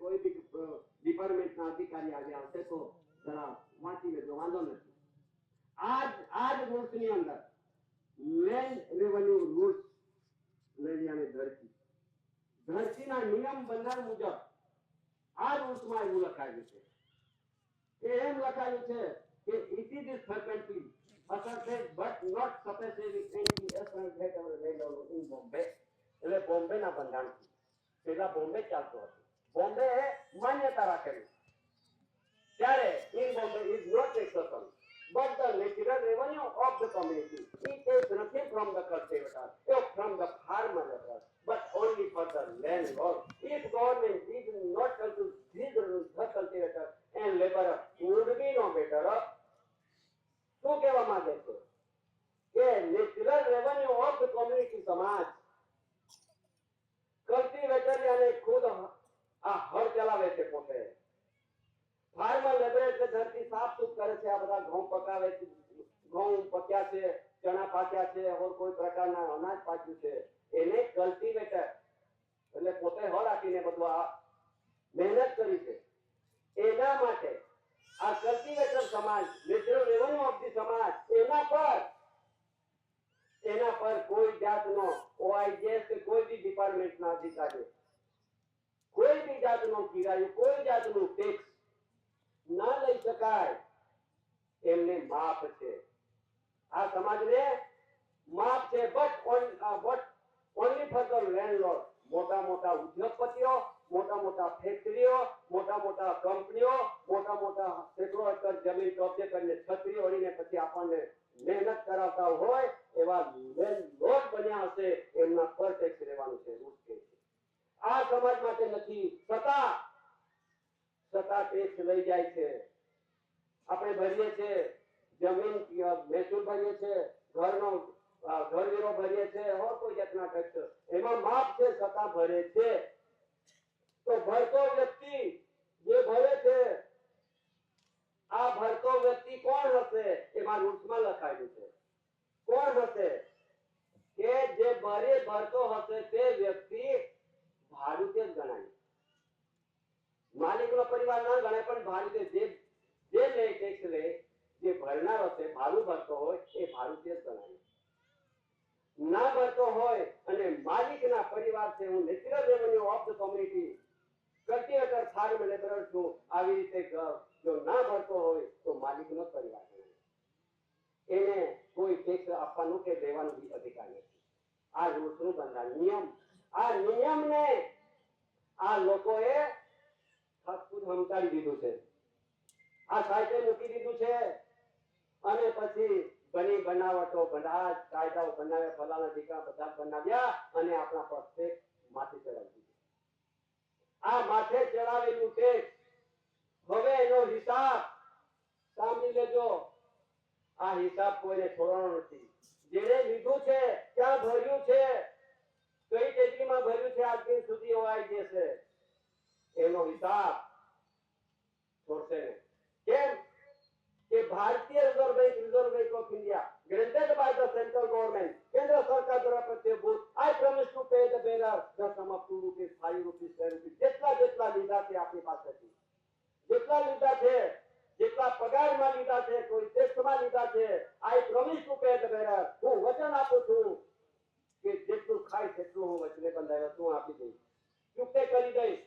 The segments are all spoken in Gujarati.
કોઈ બી ડિપાર્ટમેન્ટના અધિકારી આવ્યા હશે તો જરા વાંચી લેજો, વાંધો નથી. આજ રૂલ્સની અંદર લેન્ડ રેવન્યુ રૂલ્સ લઈ અને ધરતીના નિયમ બંધારણ મુજબ આ રૂલ્સમાં એવું લખાયું છે કે એમ લખાયું છે કે it is frequently asserted but not sufficiently asserted in Bombay. એટલે બોમ્બે ના બંધારણ પેલા બોમ્બે ચાલતો હતો, બોમ્બે માન્યતા રાખેલી ત્યારે in Bombay is not exception but the natural revenue of the community. It is nothing from the cultivator or from the farmer but only for the landlord. If government did not control these rules, the cultivator and laborer would be no better off. શું કહેવા માંગે છે કે natural revenue of the community સમાજ કલ્ટિવેટર અને ખુદ આ હળ ચલાવે છે પોતે, ફાર્મર લેબર એટલે ધરતી સાફ સુફ કરે છે, આ બધા ઘઉં પકાવે છે, ઘઉં પક્યા છે, ચણા પાક્યા છે, ઓર કોઈ પ્રકારના અનાજ પાક્યું છે, એને કલ્ટિવેટર એટલે પોતે હળ રાખીને બધું આ મહેનત કરી છે. એના માટે આ કલ્ટિવેટર સમાજ નેચરલ રેવન્યુ ઓફ ધી સમાજ એના પર કોઈ જાતનો ઓઆઈજેસ કે કોઈ બી ડિપાર્ટમેન્ટના અધિકારી કોઈ બી જાતનો કિરાયો કોઈ જાતનું ટેક્સ ના લઈ શકાય, એમને માફ છે. આ સમાજને માફ છે બટ ઓનલી ફોર ધ લેન્ડલોર્ડ. મોટા મોટા ઉદ્યોગપતિઓ, મોટા મોટા ફેક્ટરીઓ, મોટા મોટા કંપનીઓ, મોટા મોટા સેંકડો એકર જમીન કબજે કરીને છત્રી ઓળીને પછી આપણને મહેનત કરાવતા હોય એવા લેન્ડલોર્ડ બન્યા હશે, એમના પર ટેક્સ લેવાનું છે, રૂલ્સ કે છે. આ સમાજ માટે નથી, સત્તા ટેક્સ લઈ જાય છે. આપણે ભરીએ છે જમીન મહેસૂલ ભરીએ છે, ઘરનો ઘર વેરો ભરીએ છે, ઓર કોઈ જાતના ટેક્સ એમાં માફ છે, સત્તા ભરે છે. તો ભરતો વ્યક્તિ જે ભરે છે આ ભરતો વ્યક્તિ કોણ હશે એમાં રૂલ્સમાં લખાયેલું છે. કોણ હશે કે જે ભરતો હશે તે વ્યક્તિ ભાડુતે જ ગણાય, માલિકનો પરિવાર ના ગણાય પણ ભાડુતે જે લે ટેક્સ લે જે ભરનાર હશે ભાડું ભરતો હોય એ ભાડુતે જ ગણાય. ના ભરતો હોય અને માલિકના પરિવાર છે, હું natural revenue of the community cultivator farm labourer છું, આવી રીતે જો ના ભરતો હોય તો માલિકનો પરિવાર ગણાય, એને કોઈ ટેક્સ આપવાનું કે દેવાનું બી અધિકાર નથી. આ રૂલ્સનું બંધારણ નિયમ, આ નિયમને આ લોકોએ સમજાવી દીધું છે, આ સાહિત્ય મૂકી દીધું છે અને પછી બની બનાવટો બધા કાયદાઓ બનાવ્યા, ફલાણા દીકરા બધા બનાવ્યા અને આપણા પ્રત્યેક માથે ચડાવી દીધું. આ માથે ચડાવેલું ટેક્સ હવે એનો હિસાબ સાંભળી લેજો. આ હિસાબ કોઈને છોડવાનો નથી. જેને લીધું છે ક્યાં ભર્યું છે, કઈ ટેકરીમાં ભર્યું છે, આજ દિન સુધી હોવાય જશે, એનો હિસાબ છોડશે નહીં. કેમ કે ભારતીય reserve bank of India granted by the central government, કેન્દ્ર સરકાર દ્વારા પ્રત્યેભૂત, I promise to pay the bearer the sum of 2 rupees, 5 rupees, 10 rupees, જેટલા લીધા છે આપણી પાસેથી, જેટલા લીધા છે, જેટલા પગારમાં લીધા છે, કોઈ ટેક્સમાં લીધા છે, I promise to pay the bearer. હું વચન આપું છું કે જેટલું ખાય તેટલું હું વચને બંધાયો છું આપી દઈશ, ચૂકતે કરી દઈશ.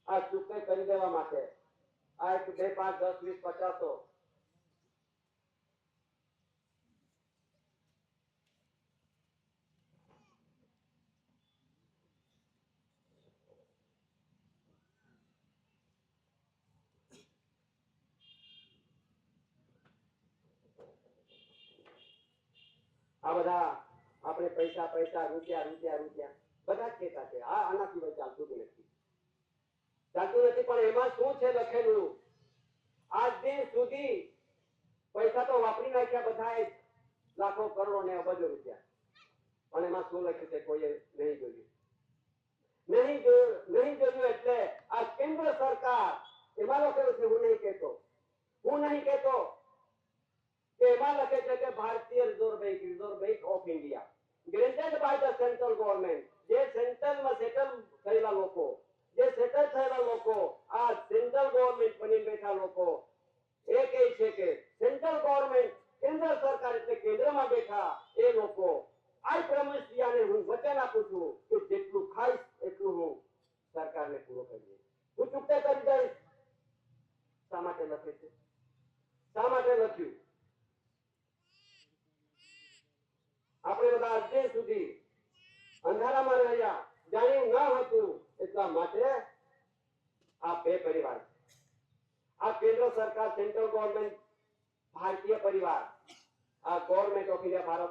આ ચૂકતે કરી દેવા માટે આ 1, 2, 5, 10, 20, 50 આ બધા આપણે પૈસા પૈસા રૂપિયા રૂપિયા રૂપિયા બધા જ કહેતા છે. આના સિવાય ચાલતું નથી, પણ એમાં શું છે લખેલું, આજ દિન સુધી પૈસા તો વાપરી નાખ્યા બધાએ, લાખો કરોડો ને અબજો રૂપિયા, પણ એમાં શું લખ્યું છે કોઈએ નહીં જોયું એટલે આ કેન્દ્ર સરકાર એમાં લખેલું છે. હું નહીં કહેતો એમાં લખે છે કે ભારતીય reserve bank of India granted by the central government, જે સેન્ટ્રલમાં સેટલ થયેલા લોકો, જે સેટલ પરિવારને પૂરો કરીએ. હું ચૂકતે કરી દઈશ. શા માટે લખે છે? શા માટે લખ્યું? આપણે બધા આજે સુધી અંધારામાં રહ્યા, જાણ્યું ન હતું, એટલા માટે આ બે પરિવાર, આ કેન્દ્ર સરકાર સેન્ટ્રલ ગવર્મેન્ટ ભારતીય પરિવાર, આ ગવર્મેન્ટ ઓફ ઇન્ડિયા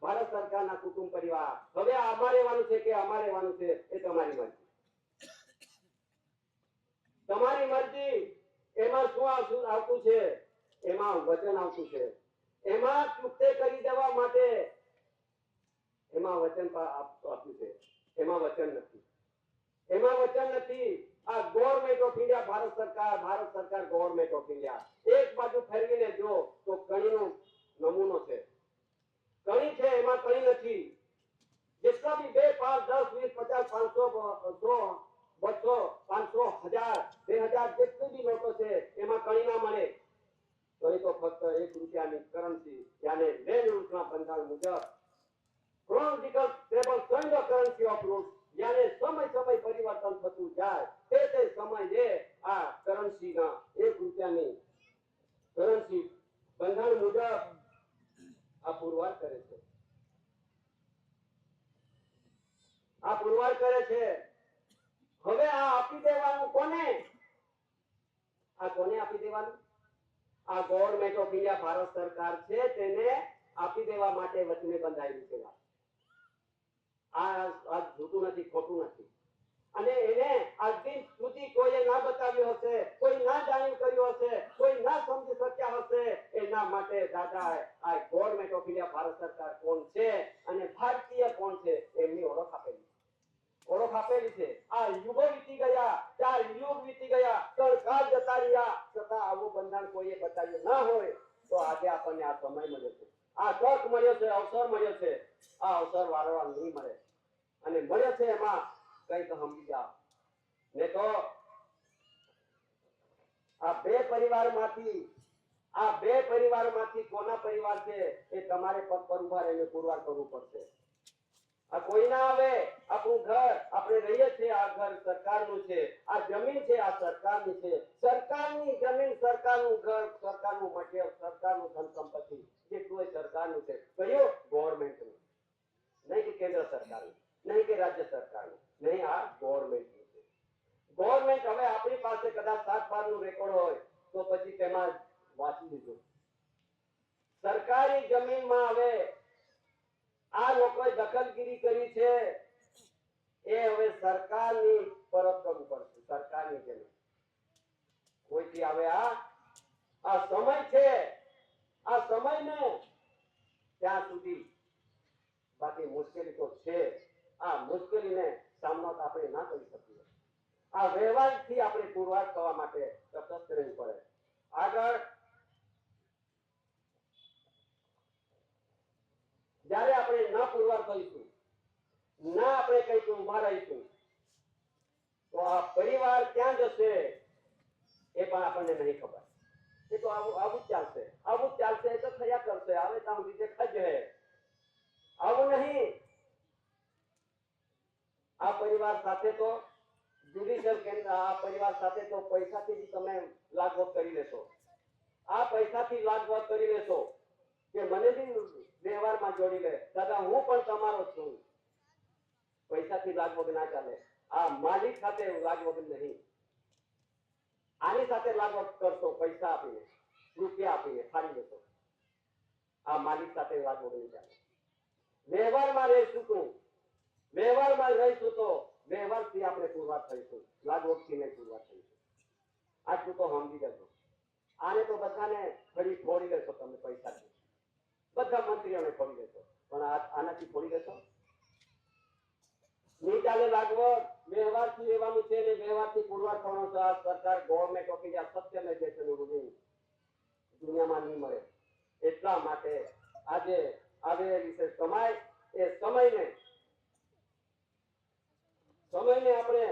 ભારત સરકારના કુટુંબ પરિવાર. હવે આમાં રહેવાનું છે કે અમારે રહેવાનું છે એ તમારી મરજી. તમારી મરજી. એમાં શું આવતું છે? એમાં વચન આવતું છે. એમાં ચૂકતે કરી દેવા માટે એમાં વચન આપ્યું છે. એમાં વચન નથી. એમાં વચન નથી. આ ગવર્મેન્ટ ઓફ ઇન્ડિયા ભારત સરકાર ગવર્મેન્ટ ઓફ ઇન્ડિયા. એક બાજુ ફેરવીને જો તો કણીનો નમૂનો છે. કણી છે, એમાં કણી નથી. જેટલા બી 2, 5, 10, 20, 50, 500, 100, 200, 500, 1000, 2000 જેટલી બી નોટો છે એમાં કણી ના મળે. કણી તો ફક્ત 1 રૂપિયાની કરન્સી, યાને લેન્ડ રૂલ્સના બંધારણ મુજબ chronological stable kind of currency of rules, યાને સમય પરિવર્તન થતું જાય તે સમયે આ કરન્સીના 1 રૂપિયાની કરન્સી બંધારણ મુજબ આ પુરવાર કરે છે. આ પુરવાર કરે છે. હવે આ આપી દેવાનું કોને? આ કોને આપી દેવાનું? આ ગવર્મેન્ટ ઓફ ઇન્ડિયા ભારત સરકાર છે, તેને આપી દેવા માટે વચને બંધાયેલી છે. આ જૂઠું નથી, ખોટું નથી. અને એને આજ દિન સુધી કોઈએ ના બતાવ્યો હશે, કોઈ ના જાણ્યું કર્યું હશે, કોઈ ના સમજી શક્યા હશે. એના માટે દાદા આ ગવર્મેન્ટ ઓફ ઇન્ડિયા ભારત સરકાર કોણ છે અને ભારતીય કોણ છે એમની ઓળખ આપેલી છે. આ યુગો વીતી ગયા, 4 યુગ વીતી ગયા, 3 કાળ જતા રહ્યા, છતાં આવું બંધારણ કોઈએ બતાવ્યું ના હોય તો આજે આપણને આ સમય મળ્યો છે, આ તક મળ્યો છે, અવસર મળ્યો છે. આ અવસર વારંવાર નહીં મળે અને મળ્યો છે એમાં કઈક સમજી જાઓ. ને તો આ બે પરિવારમાંથી કોના પરિવાર છે એ તમારે પગ પર ઉભા રહીને પુરવાર કરવું પડશે. આ કોઈ ના આવે. આપણું ઘર આપણે રહીએ છીએ, આ ઘર સરકારનું છે, આ જમીન છે આ સરકારની છે. સરકારની જમીન, સરકારનું ઘર, સરકારનું મટીરીયલ, સરકારનું ધન સંપત્તિ જેટલું એ સરકારનું છે. કયું? ગવર્મેન્ટનું. નહીં કે કેન્દ્ર સરકારનું, નહીં કે રાજ્ય સરકારનું, નહીં, આ ગવર્મેન્ટનું છે. ગવર્મેન્ટ હવે આપણી પાસે કદાચ 7-12 નું રેકોર્ડ હોય તો પછી તેમાં વાંચી લીધો. સરકારી જમીનમાં હવે આ લોકોએ દખલગીરી કરી છે એ હવે સરકારની પરત કરવું પડશે. સરકારની જમીન કોઈથી આવે આ સમય છે. આ સમયને ત્યાં સુધી બાકી મુશ્કેલી તો છે. આ મુશ્કેલીને સામનો આપણે ના કરી શકીએ. આ વ્યવહારથી આપણે પુરવાર થવા માટે તટસ્થ રહેવું પડે. આગળ જ્યારે આપણે ન પુરવાર થઈશું, ના આપણે કઈક ઉભા રહીશું તો આ પરિવાર ક્યાં જશે એ પણ આપણને નહીં ખબર. એ તો આવું જ ચાલશે, એ તો થયા કરશે. આવે ત્યાં સુધી દેખાય છે. આવું નહીં. આ પરિવાર સાથે તો જ્યુડિશિયલ કેન્દ્ર, આ પરિવાર સાથે તો પૈસાથી જ તમે લાગવત કરી લેશો. આ પૈસાથી લાગવત કરી લેશો કે મને બી વ્યવહારમાં જોડી લે. દાદા હું પણ તમારો છું. પૈસાથી લાગવત ના ચાલે. આ માલિક સાથે લાગવત નહીં. આની સાથે લાગવત કરશો, પૈસા આપીને, રૂપિયા આપીને ફાડી લેશો. આ માલિક સાથે લાગવત નહીં ચાલે. વ્યવહારમાં રહીશું તો વ્યવહારથી આપણે પુરવાર થઈશું, લાગવતથી નહીં પુરવાર થઈશું. આટલું તો સમજી જજો. આને તો બધાને ફરી ફોડી લેશો તમે પૈસાથી. બધા મંત્રીઓને ફોડી લેશો, પણ આનાથી ફોડી લેશો નહીં ચાલે. લાગવત વ્યવહારથી લેવાનું છે ને વ્યવહારથી પુરવાર થવાનો છે. આ સરકાર ગવર્મેન્ટ ઓફ ઇન્ડિયા સત્યને જે છે દુનિયામાં નહીં મળે. એટલા માટે આજે આવેલી છે સમય. એ સમયને આપણે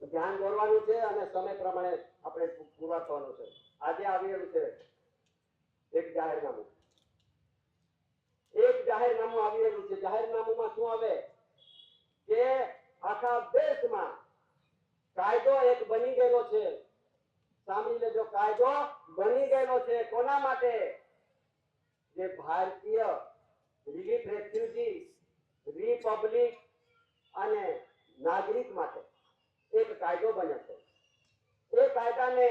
ધ્યાન દોરવાનું છે અને સમય પ્રમાણે આપણે પુરવાર થવાનું છે. આજે આવેલું છે એક જાહેરનામું આવી રહ્યું છે. જાહેરનામામાં શું આવે કે આખા દેશમાં કાયદો એક બની ગયેલો છે. સાંભળી લેજો, કાયદો બની ગયેલો છે. કોના માટે? જે ભારતીય રિલીફ રેફ્યુજી, રિપબ્લિક અને નાગરિક માટે એક કાયદો બન્યો છે. એ કાયદાને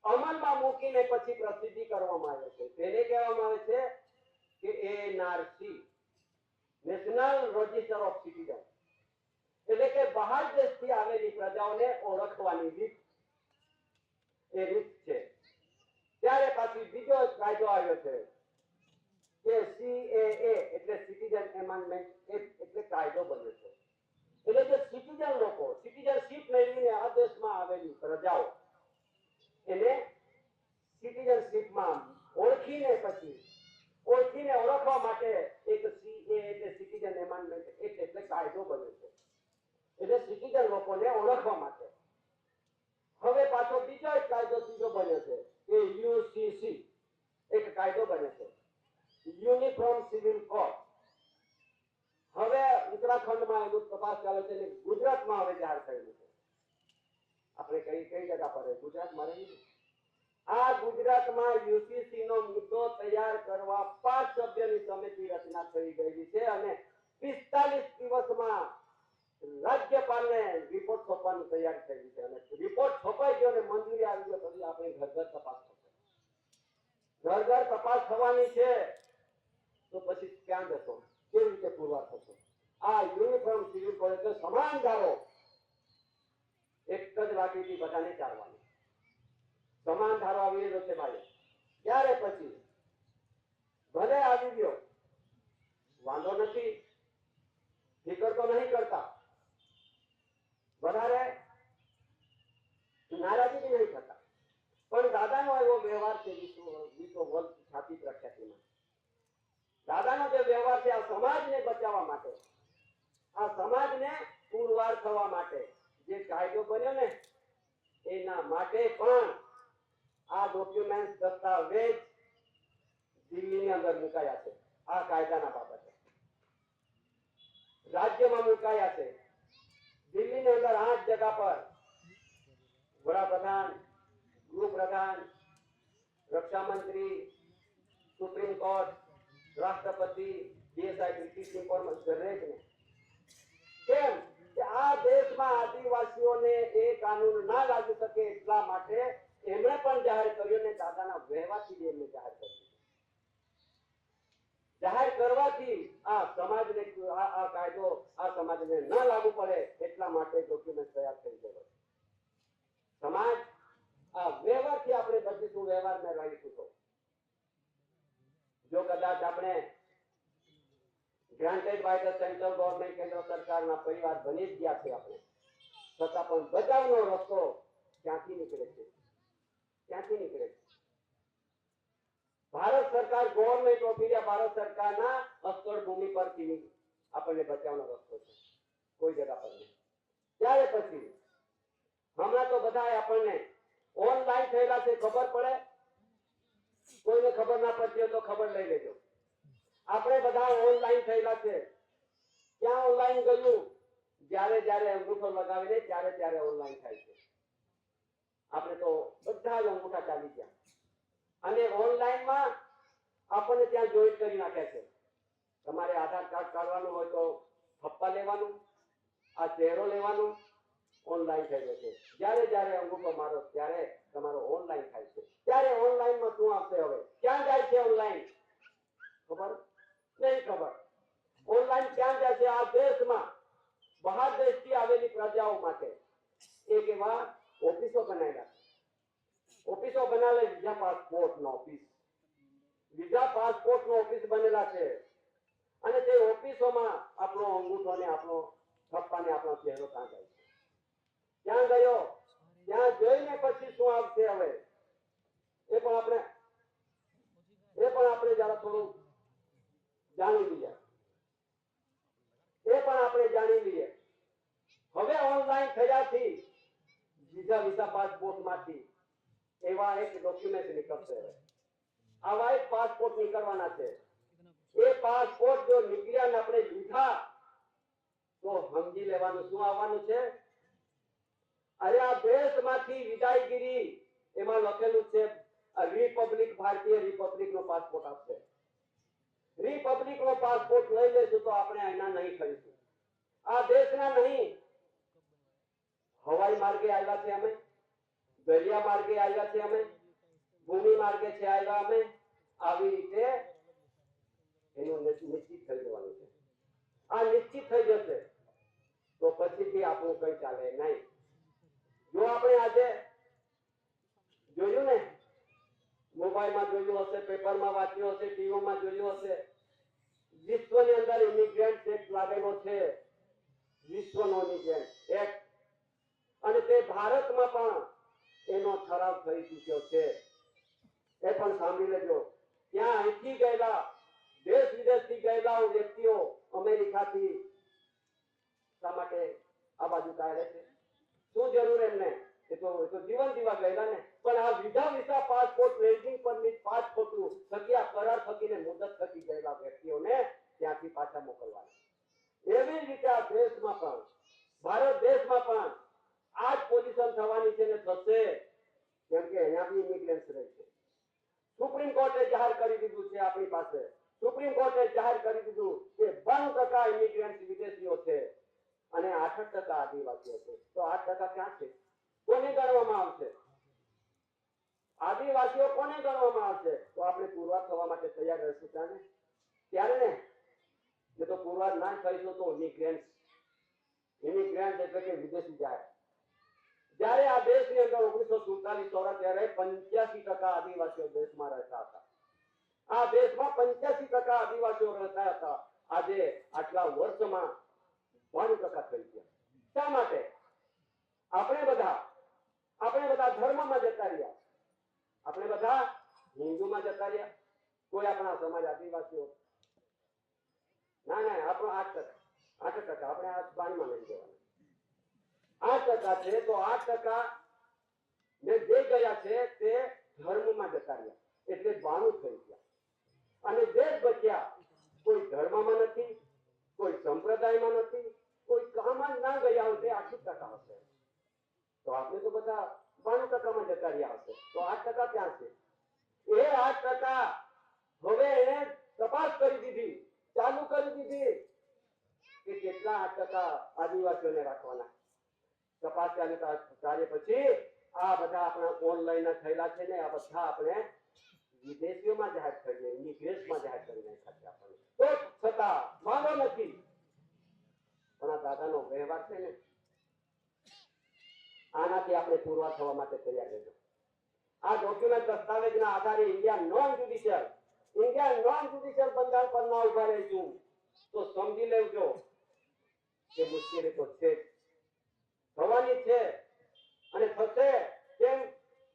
અમલમાં મૂકીને પછી પ્રસિદ્ધિ કરવામાં આવે છે. તેને કહેવામાં આવે છે કે NRC, national register of citizen, એટલે કે બહાર દેશથી આવેલી પ્રજાઓને ઓળખવાની રીત, એ રીત છે. ત્યારે પાછી બીજો કાયદો આવ્યો છે કે સીએએ, એટલે સિટીઝન એમેન્ડમેન્ટ એક્ટ, એટલે કાયદો બન્યો છે. એટલે જે સિટીઝન લોકો, સિટીઝનશીપ મેળવીને આ દેશમાં આવેલી પ્રજાઓ, એને સિટીઝનશીપમાં ઓળખીને ઓળખવા માટે એક સીએ એટલે સિટીઝન એમેન્ડમેન્ટ એક્ટ, એટલે કાયદો બન્યો છે. એટલે સિટીઝન લોકોને ઓળખવા માટે. હવે પાછો બીજો એક કાયદો ત્રીજો બન્યો છે કે યુસીસી, એક કાયદો બન્યો છે, યુનિફોર્મ સિવિલ કોડ. હવે ઉત્તરાખંડમાં એનું તપાસ ચાલે છે અને ગુજરાતમાં હવે જાહેર થયેલું છે. આપણે કઈ જગ્યા પર ગુજરાતમાં રહી, આ ગુજરાતમાં યુસીસી નો મુદ્દો તૈયાર કરવા 5 સભ્યોની સમિતિ રચના થઈ ગઈ છે અને 45 દિવસમાં રાજ્યપાલને રિપોર્ટ સોંપવાની તૈયારી થઈ છે. અને રિપોર્ટ છપાઈ ગયો અને મંજૂરી આવી ગયો પછી આપણે ઘર તપાસ થશે. ઘર તપાસ થવાની છે તો પછી ક્યાં જશો, કેવી રીતે પુરવાર થશો? આ યુનિફોર્મ સિવિલ કોડ એટલે સમાન ધારો, એક જ વાટીથી બધાને ચાલવાની સમાન ધારો આવી રહ્યો છે ભાઈ. ત્યારે પછી ભલે આવી ગયો, વાંધો નથી, ફિકર તો નહીં કરતા, વધારે નારાજી નહીં થતા, પણ દાદાનો એવો વ્યવહાર છે વિશ્વ વર્લ્ડ ખ્યાતિ પ્રખ્યાતિમાં. દાદાનો જે વ્યવહાર છે આ સમાજને બચાવવા માટે, આ સમાજને પુરવાર થવા માટે જે કાયદો બન્યો ને, એના માટે પણ આ ડોક્યુમેન્ટ, દસ્તાવેજ દિલ્હીની અંદર મુકાયા છે. આ કાયદાના બાબતે રાજ્યમાં મુકાયા છે. દિલ્હીની અંદર 8 જગ્યા પર વડાપ્રધાન, ગૃહપ્રધાન, રક્ષામંત્રી, સુપ્રીમ કોર્ટ, રાષ્ટ્રપતિ, DSI, બ્રિટિશ ઇન્ફોર્મેશન દરેકને. કેમ કે આ દેશમાં આદિવાસીઓને એ કાનૂન ના લાગુ શકે એટલા માટે એમણે પણ જાહેર કર્યું ને દાદાના વહેવાથી એમને જાહેર કર્યું. જાહેર કરવાથી આ સમાજને આ કાયદો આ સમાજને ન લાગુ પડે એટલા માટે ડોક્યુમેન્ટ તૈયાર થઈ ગયો. સમાજ આ વ્યવહારથી આપણે બચીશું, વ્યવહારમાં રહીશું. તો જો કદાચ આપણે granted by the central government, કેન્દ્ર સરકારના પરિવાર બની જ ગયા છે આપણે, છતાં પણ બચાવનો રસ્તો ક્યાંથી નીકળે છે? ક્યાંથી નીકળે છે? ભારત સરકાર, ગવર્નમેન્ટ ઓફ ઇન્ડિયા, ભારત સરકારના અસ્તર ભૂમિ પરથી આપણને બચાવનો રસ્તો છે, કોઈ જગ્યા પર નહીં. ત્યારે પછી હમણાં તો બધા આપણને ઓનલાઈન થયેલા છે, ખબર પડે, કોઈને ખબર ના પડતી હોય તો ખબર લઈ લેજો. આપણે બધા ઓનલાઈન થયેલા છે. ક્યાં ઓનલાઈન ગયું? જ્યારે અંગૂઠો લગાવીને ત્યારે ઓનલાઈન થાય છે. આપણે તો બધા જ અંગૂઠા ચાલી ગયા અને ઓનલાઈનમાં આપણને ત્યાં જોઈન્ટ કરી નાખ્યા છે. તમારે આધાર કાર્ડ કાઢવાનું હોય તો થપ્પા લેવાનું, આ ચહેરો લેવાનું, ઓનલાઈન થઈ ગયો છે. જ્યારે અંગૂઠો મારો ત્યારે તમારો ઓનલાઈન થાય છે. ત્યારે ઓનલાઈનમાં શું આવશે? હવે ક્યાં જાય છે ઓનલાઈન? ખબર નહીં? ખબર ઓનલાઈન ક્યાં જાય છે? આ દેશમાં બહાર દેશથી આવેલી પ્રજાઓ માટે એક એવા ઓફિસો બનાવેલા છે. ઓફિસો બનાવે, વિઝા પાસપોર્ટ નો ઓફિસ, વિઝા પાસપોર્ટ નો ઓફિસ બનેલા છે. અને તે ઓફિસોમાં આપણો અંગૂઠો ને આપણો થપ્પા ને આપણો ચહેરો ત્યાં જાય છે. ત્યાં ગયો, ત્યાં જઈને પછી શું આવશે હવે એ પણ આપણે જરા થોડું જાણી લઈએ. હવે ઓનલાઈન થયાથી વિઝા પાસપોર્ટ માંથી એવા એક ડોક્યુમેન્ટ નીકળશે. આવા એક પાસપોર્ટ નીકળવાના છે. એ પાસપોર્ટ જો નીકળ્યા ને આપણે લીધા તો સમજી લેવાનું શું આવવાનું છે. અરે આ દેશમાંથી વિદાયગીરી એમાં લખેલું છે રિપબ્લિક, ભારતીય રિપબ્લિક નો પાસપોર્ટ આપશે. રિપબ્લિક નો પાસપોર્ટ લઈ લેશું તો આપણે એના નહીં ખરીશું. આ દેશના નહીં. હવાઈ માર્ગે આવ્યા છે અમે, દરિયા માર્ગે આવ્યા છે અમે, ભૂમિ માર્ગે છે આવ્યા અમે. આવી રીતે એનું નિશ્ચિત થઈ જવાનું છે. આ નિશ્ચિત થઈ જશે તો પછીથી આપણું કઈ ચાલે નહીં. જો આપણે આજે જોયું ને, મોબાઈલમાં જોયું હશે, પેપરમાં વાંચ્યું હશે, ટીવીમાં જોયું હશે, વિશ્વની અંદર ઇમિગ્રન્ટ એક્ટ લાગેલો છે, વિશ્વનો ઇમિગ્રન્ટ એક્ટ, અને તે ભારતમાં પણ એનો ઠરાવ થઈ ચૂક્યો છે. એ પણ સાંભળી લેજો. ત્યાં અહીંથી ગયેલા, દેશ વિદેશથી ગયેલા વ્યક્તિઓ અમેરિકાથી શા માટે આ બાજુ કાઢે છે? શું જરૂર એમને? એ તો જીવન જીવા ગયેલા ને. પણ આ visa passport, landing permit, passport થકી આ કરાર થકીને મુદત થકી ગયેલા વ્યક્તિઓને ત્યાંથી પાછા મોકલવાના. એવી રીતે આ દેશમાં પણ, ભારત દેશમાં પણ આ જ પોઝિશન થવાની છે ને થશે. કેમ કે અહીંયા બી ઇમિગ્રન્ટ્સ રહે છે. સુપ્રીમ કોર્ટે જાહેર કરી દીધું છે આપણી પાસે. સુપ્રીમ કોર્ટે જાહેર કરી દીધું કે 92% ઇમિગ્રન્ટ્સ વિદેશીઓ છે અને 68% આદિવાસીઓ છે. તો 8% ક્યાં છે? કોને ગણવામાં આવશે? આદિવાસીઓ કોને ગણવામાં આવશે? તો આપણે પુરવાર થવા માટે તૈયાર રહેશું ત્યારે ને. એ તો પુરવાર ના થઈશું તો ઇમિગ્રન્ટ એટલે કે વિદેશી જાય. જ્યારે આ દેશની અંદર 1947 ત્યારે 85% આદિવાસીઓ દેશમાં રહેતા હતા. આ દેશમાં 85% આદિવાસીઓ રહેતા હતા. આજે આટલા વર્ષમાં 92% થઈ ગયા. શા માટે? આપણે બધા ધર્મમાં જતા રહ્યા. આપણે બધા હિન્દુમાં જતા રહ્યા. કોઈ આપણા સમાજ આદિવાસીઓ ના આપણો 8% આપણે આ પાણીમાં લઈ જવાના. 8% છે તો 8% ને જે ગયા છે તે ધર્મમાં જતા રહ્યા એટલે 92 થઈ ગયા. અને જે બચ્યા કોઈ ધર્મમાં નથી, કોઈ સંપ્રદાયમાં નથી, કોઈ કામમાં ના ગયા હોય તે 8% હશે. તો આપણે તો બધા 92%માં જતા રહ્યા હશે. તો 8% ક્યાં છે? એ 8% હવે એને તપાસ કરી દીધી, ચાલુ કરી દીધી કે કેટલા 8% આદિવાસીઓને રાખવાના. તપાસ કાર્ય પછી આ બધા આપણા ઓનલાઈન થયેલા છે ને, આ બધા આપણે વિદેશીઓમાં જાહેર કરીએ, ઇમિગ્રેશનમાં જાહેર કરી નાખ્યા છે આપણને. તો છતાં વાંધો નથી. પણ આ દાદાનો વ્યવહાર છે ને, આનાથી આપણે પુરવાર થવા માટે તૈયાર રહેજો. આ ડોક્યુમેન્ટ દસ્તાવેજના આધારે ઇન્ડિયા નોન જ્યુડિશિયલ બંધારણ પર ના ઉભા રહીશું તો સમજી લેજો કે મુશ્કેલી તો છે, થવાની છે અને થશે. કેમ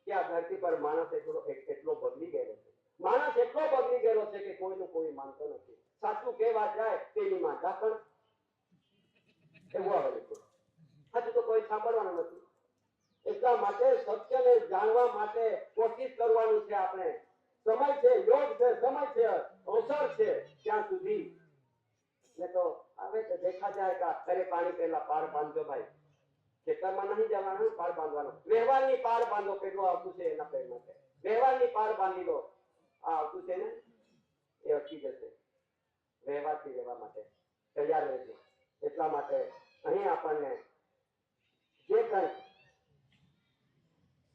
કે આ ધરતી પર માણસ એટલો બદલી ગયેલો છે. માણસ એટલો બદલી ગયેલો છે કે કોઈનું કોઈ માનતો નથી. સાચું કહેવા જાય તેની માં ઝાકળ એવું આવે છે. સાચું તો કોઈ સાંભળવાનું નથી. એટલા માટે સત્યને જાણવા માટે કોશિશ કરવાનું છે. આપણે સમય છે, યોગ છે, સમય છે, અવસર છે ત્યાં સુધી. ને તો હવે તો દેખા જાય કે ઘરે પાણી પહેલા પાર બાંધજો ભાઈ. ખેતરમાં નહીં જવાનું, પાર બાંધવાનો. વ્યવહારની પાર બાંધો. કેટલું આવતું છે એના પેરમાં છે. વ્યવહારની પાર બાંધી દો. આ આવતું છે ને એ અટકી જશે. વ્યવહારથી રહેવા માટે તૈયાર રહેજો. એટલા માટે અહીં આપણને જે કંઈ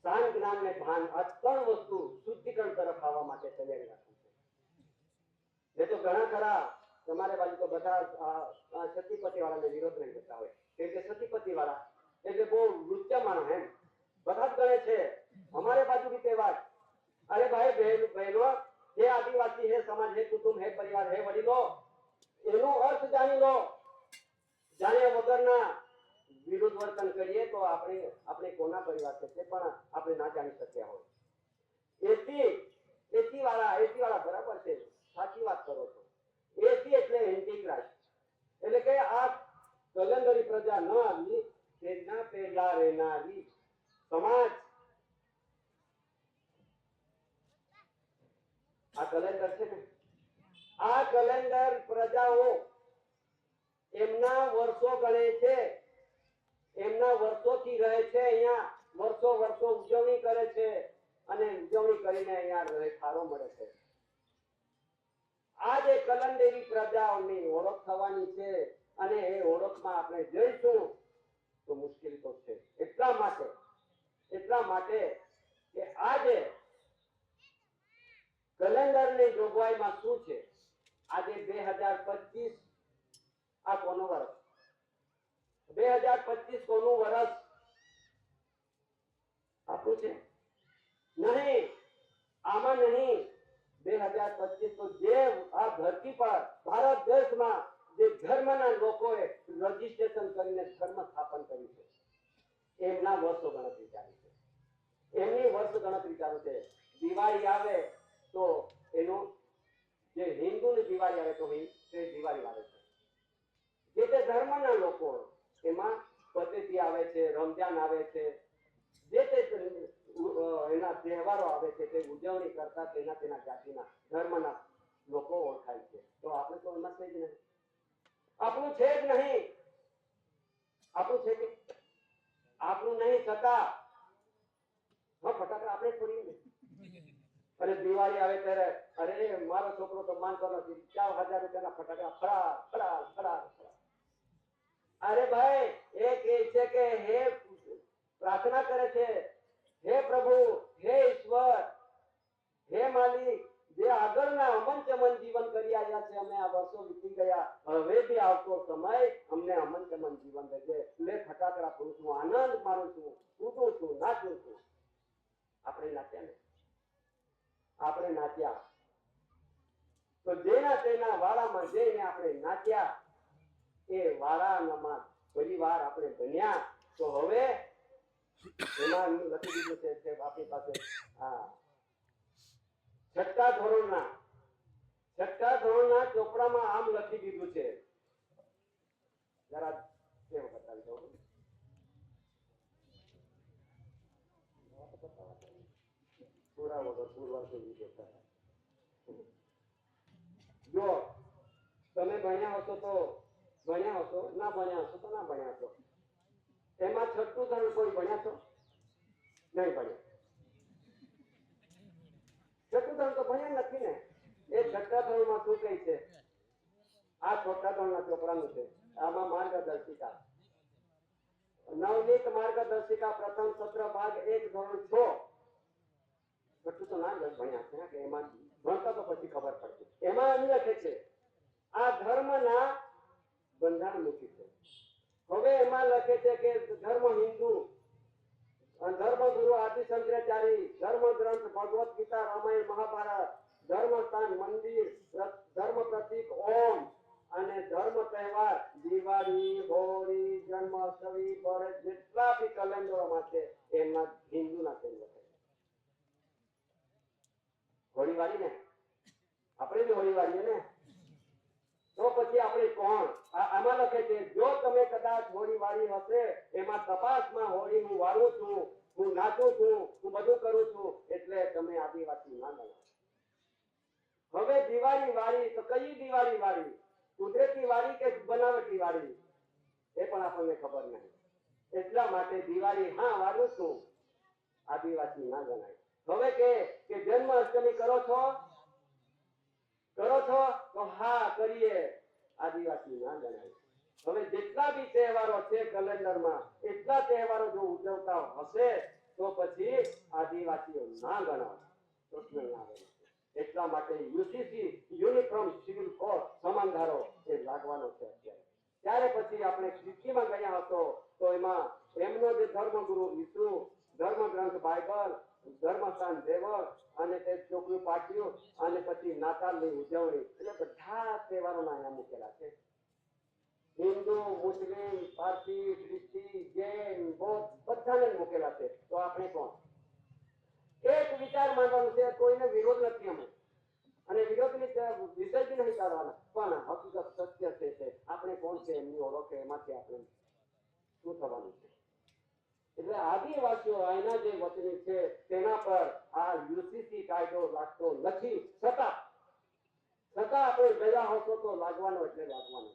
જ્ઞાન જ્ઞાન ને ભાન, આ 3 વસ્તુ શુદ્ધિકરણ તરફ આવવા માટે તૈયારી રાખવી છે. એ તો ઘણા ખરા તમારે બાજુ તો બધા સતીપતિ વાળાને વિરોધ નહીં કરતા હોય. કેમ કે સતીપતિ વાળા એટલે બહુ લુચ્ચા માણસ એમ બધા જ ગણે છે. અમારે બાજુ બી તે વાત. અરે ભાઈ બહેનો, હે આદિવાસી, હે સમાજ, હે કુટુંબ, હે પરિવાર, હે વડીલો, એનો અર્થ જાણી લો. જાણ્યા વગરના વિરુદ્ધ વર્તન કરીએ તો આપણે કોના પરિવાર છે તે પણ આપણે ના જાણી શક્યા હોય. એસી વાળા બરાબર છે, સાચી વાત કરો છો. એસી એટલે એન્ટીક્રાઇસ્ટ, એટલે કે આ કલંદરી પ્રજા ન આવી તેના પહેલા રહેનારી સમાજ. આ કલેન્ડર છે ને, આ કલેન્ડર પ્રજાઓ એમના વર્ષો ગણે છે, એમના વર્ષોથી રહે છે અહીંયા, વર્ષો ઉજવણી કરે છે અને ઉજવણી કરીને અહીંયા રહે ખારો મળે છે. આ જે કલંદેરી પ્રજાઓની ઓળખ થવાની છે અને એ ઓળખમાં આપણે જઈશું તો મુશ્કેલી તો છે. એટલા માટે કે આજે કેલેન્ડરની જોગવાઈમાં શું છે? આજે 2025 આ કોનું વર્ષ? 2025 કોનું વર્ષ? આપણું છે નહીં, આમાં નહીં. 2025 તો જે આ ધરતી પર ભારત દેશમાં જે ધર્મના લોકોએ રજીસ્ટ્રેશન કરીને ધર્મ સ્થાપન કર્યું છે એમના વર્ષો ગણતરી ચાલુ છે. એમની વર્ષ ગણતરી ચાલુ છે. દિવાળી આવે તો એનું જે હિન્દુની દિવાળી આવે તો તે દિવાળી આવે છે. જે તે ધર્મના લોકો એમાં પતેતી આવે છે, રમજાન આવે છે, જે તે એના તહેવારો આવે છે તે ઉજવણી કરતા તેના જાતિના ધર્મના લોકો ઓળખાય છે. તો આપણે તો એમાં છે જ નહીં. આપણું છે જ નહીં. આપણું છે કે આપણું નહીં છતાં ફટાકડા આપણે છોડીએ ને. અને દિવાળી આવે ત્યારે અરે મારો છોકરો તો માનતો નથી, 4000 રૂપિયાના ફટાકડા ફડા. અરે ભાઈ એ કહે છે કે હે પ્રાર્થના કરે છે, હે પ્રભુ, હે ઈશ્વર, હે માલિક, જે આગળના અમન ચમન જીવન કરી આવ્યા છે, અમે આ વર્ષો વીતી ગયા, હવે બી આવતો સમય અમને અમન ચમન જીવન દેજે. લે ફટાકડા ફોડું છું, આનંદ માનું છું, કૂદું છું, નાચું છું. આપણે નાચ્યા તો જેના તેના વાળામાં જઈને આપણે નાચ્યા, એ વાળામાં પરિવાર આપણે બન્યા. તો હવે એમાં લખી દીધું છે આપણી પાસે છઠ્ઠા ધોરણના ચોપડામાં આમ લખી દીધું છે. જરા કેવું બતાવી દઉં. પૂરા વગર પૂરવાર સુધી દેતા. જો તમે ભણ્યા હશો તો ભણ્યા હશો, ના ભણ્યા હશો તો ના ભણ્યા હશો. એમાં છઠ્ઠું ધોરણ કોઈ ભણ્યા છો? નહીં ભણ્યા. છઠ્ઠું ધોરણ તો ભણ્યા નથી ને. એ છઠ્ઠા ધોરણમાં શું કહે છે? આ છઠ્ઠા ધોરણના ચોપડાનું છે. આમાં માર્ગદર્શિકા, નવનીત માર્ગદર્શિકા પ્રથમ સત્ર ભાગ 1 ધોરણ 6. છઠ્ઠું તો ના ભણ્યા છે કે એમાં ભણતા તો પછી ખબર પડશે. એમાં એમ લખે છે આ ધર્મના બંધારણ મૂકી છે. હવે એમાં લખે છે કે ધર્મ હિન્દુ, ધર્મ ગુરુ આદિ શંકરાચાર્ય, ધર્મ ગ્રંથ ભગવત ગીતા, રામાયણ, મહાભારત, ધર્મ સ્થાન મંદિર, ધર્મ પ્રતીક ઓમ અને ધર્મ તહેવાર દિવાળી, હોળી, જન્માષ્ટમી, બરસ જેટલા બી કેલેન્ડરોમાં છે એમાં હિન્દુના કેન્દ્ર છે. હોળી વાળી ને આપણે બી હોળી વાળીએ ને. તો પછી આપણે કોણ? આમાં લખે છે જો તમે કદાચ હોળી વાળી હશે, એમાં તપાસમાં હોળી હું વાળું છું, હું નાચું છું, હું બધું કરું છું, એટલે તમે આદિવાસી ના ગણાય. હવે દિવાળી વાળી તો કઈ દિવાળી વાળી? કુદરતી વાળી કે બનાવટી વાળી? એ પણ આપણને ખબર નહીં. એટલા માટે દિવાળી હા વાળું છું, આદિવાસી ના ગણાય. હવે કે જન્માષ્ટમી કરો છો તો હા કરીએ, આદિવાસી ના ગણાય. હવે જેટલા બી તહેવારો છે કેલેન્ડરમાં, એટલા તહેવારો જો ઉજવતા હશે તો પછી આદિવાસીઓ ના ગણાય. પ્રશ્ન આવે. એટલા માટે યુસીસી યુનિફોર્મ સિવિલ કોડ સમાન ધારો એ લાગવાનો છે અત્યારે. ત્યારે પછી આપણે ખ્રિસ્તીમાં ગયા હતો તો એમાં એમનો જે ધર્મગુરુ ઈસુ, ધર્મ ગ્રંથ બાઇબલ, ધર્મસ્થાન દેવળ અને તે ચોકલું પાટ્યું અને પછી નાતાલની ઉજવણી, એટલે બધા તહેવારોના અહીંયા મૂકેલા છે. હિન્દુ, મુસ્લિમ, પારસી, ખ્રિસ્તી, જૈન, બૌદ્ધ બધાને મૂકેલા છે. તો આપણે કોણ? એક વિચાર માનવાનું છે, કોઈને વિરોધ નથી અમે, અને વિરોધની વિષય બી નહીં કાઢવાના, પણ હકીકત સત્ય છે આપણે કોણ છે એમની ઓળખ, એમાંથી આપણે શું થવાનું છે. એટલે આદિવાસીઓ અહીંના જે વતની છે તેના પર આ યુસીસી કાયદો લાગતો નથી. છતાં આપણે ગયા હશો તો લાગવાનો એટલે લાગવાનો.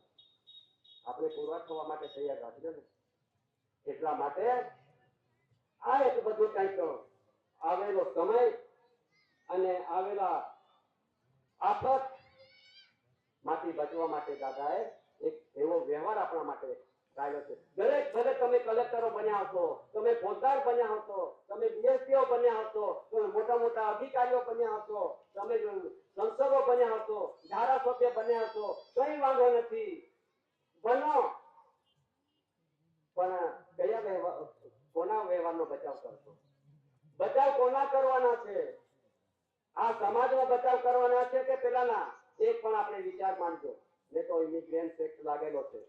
આપણે પુરવાર થવા માટે તૈયાર રાખજો ને. એટલા માટે આ એક બધું કંઈક આવેલો સમય અને આવેલા આફત માંથી બચવા માટે દાદાએ એક એવો વ્યવહાર આપણા માટે કાઢ્યો છે. દરેક ભલે તમે કલેક્ટરો બન્યા હશો, તમે ફોજદાર બન્યા હશો, તમે ડીએસપીઓ બન્યા હશો, તમે મોટા મોટા અધિકારીઓ બન્યા હશો, તમે સંસદો બન્યા હશો, ધારાસભ્ય બન્યા હશો, કઈ વાંધો નથી, બનો. પણ કયા વ્યવહાર, કોના વ્યવહારનો બચાવ કરશો? બચાવ કોના કરવાના છે? આ સમાજનો બચાવ કરવાના છે કે પેલાના? એક પણ આપણે વિચાર માંડજો. ને તો ઇમિગ્રન્ટ એક્ટ લાગેલો છે,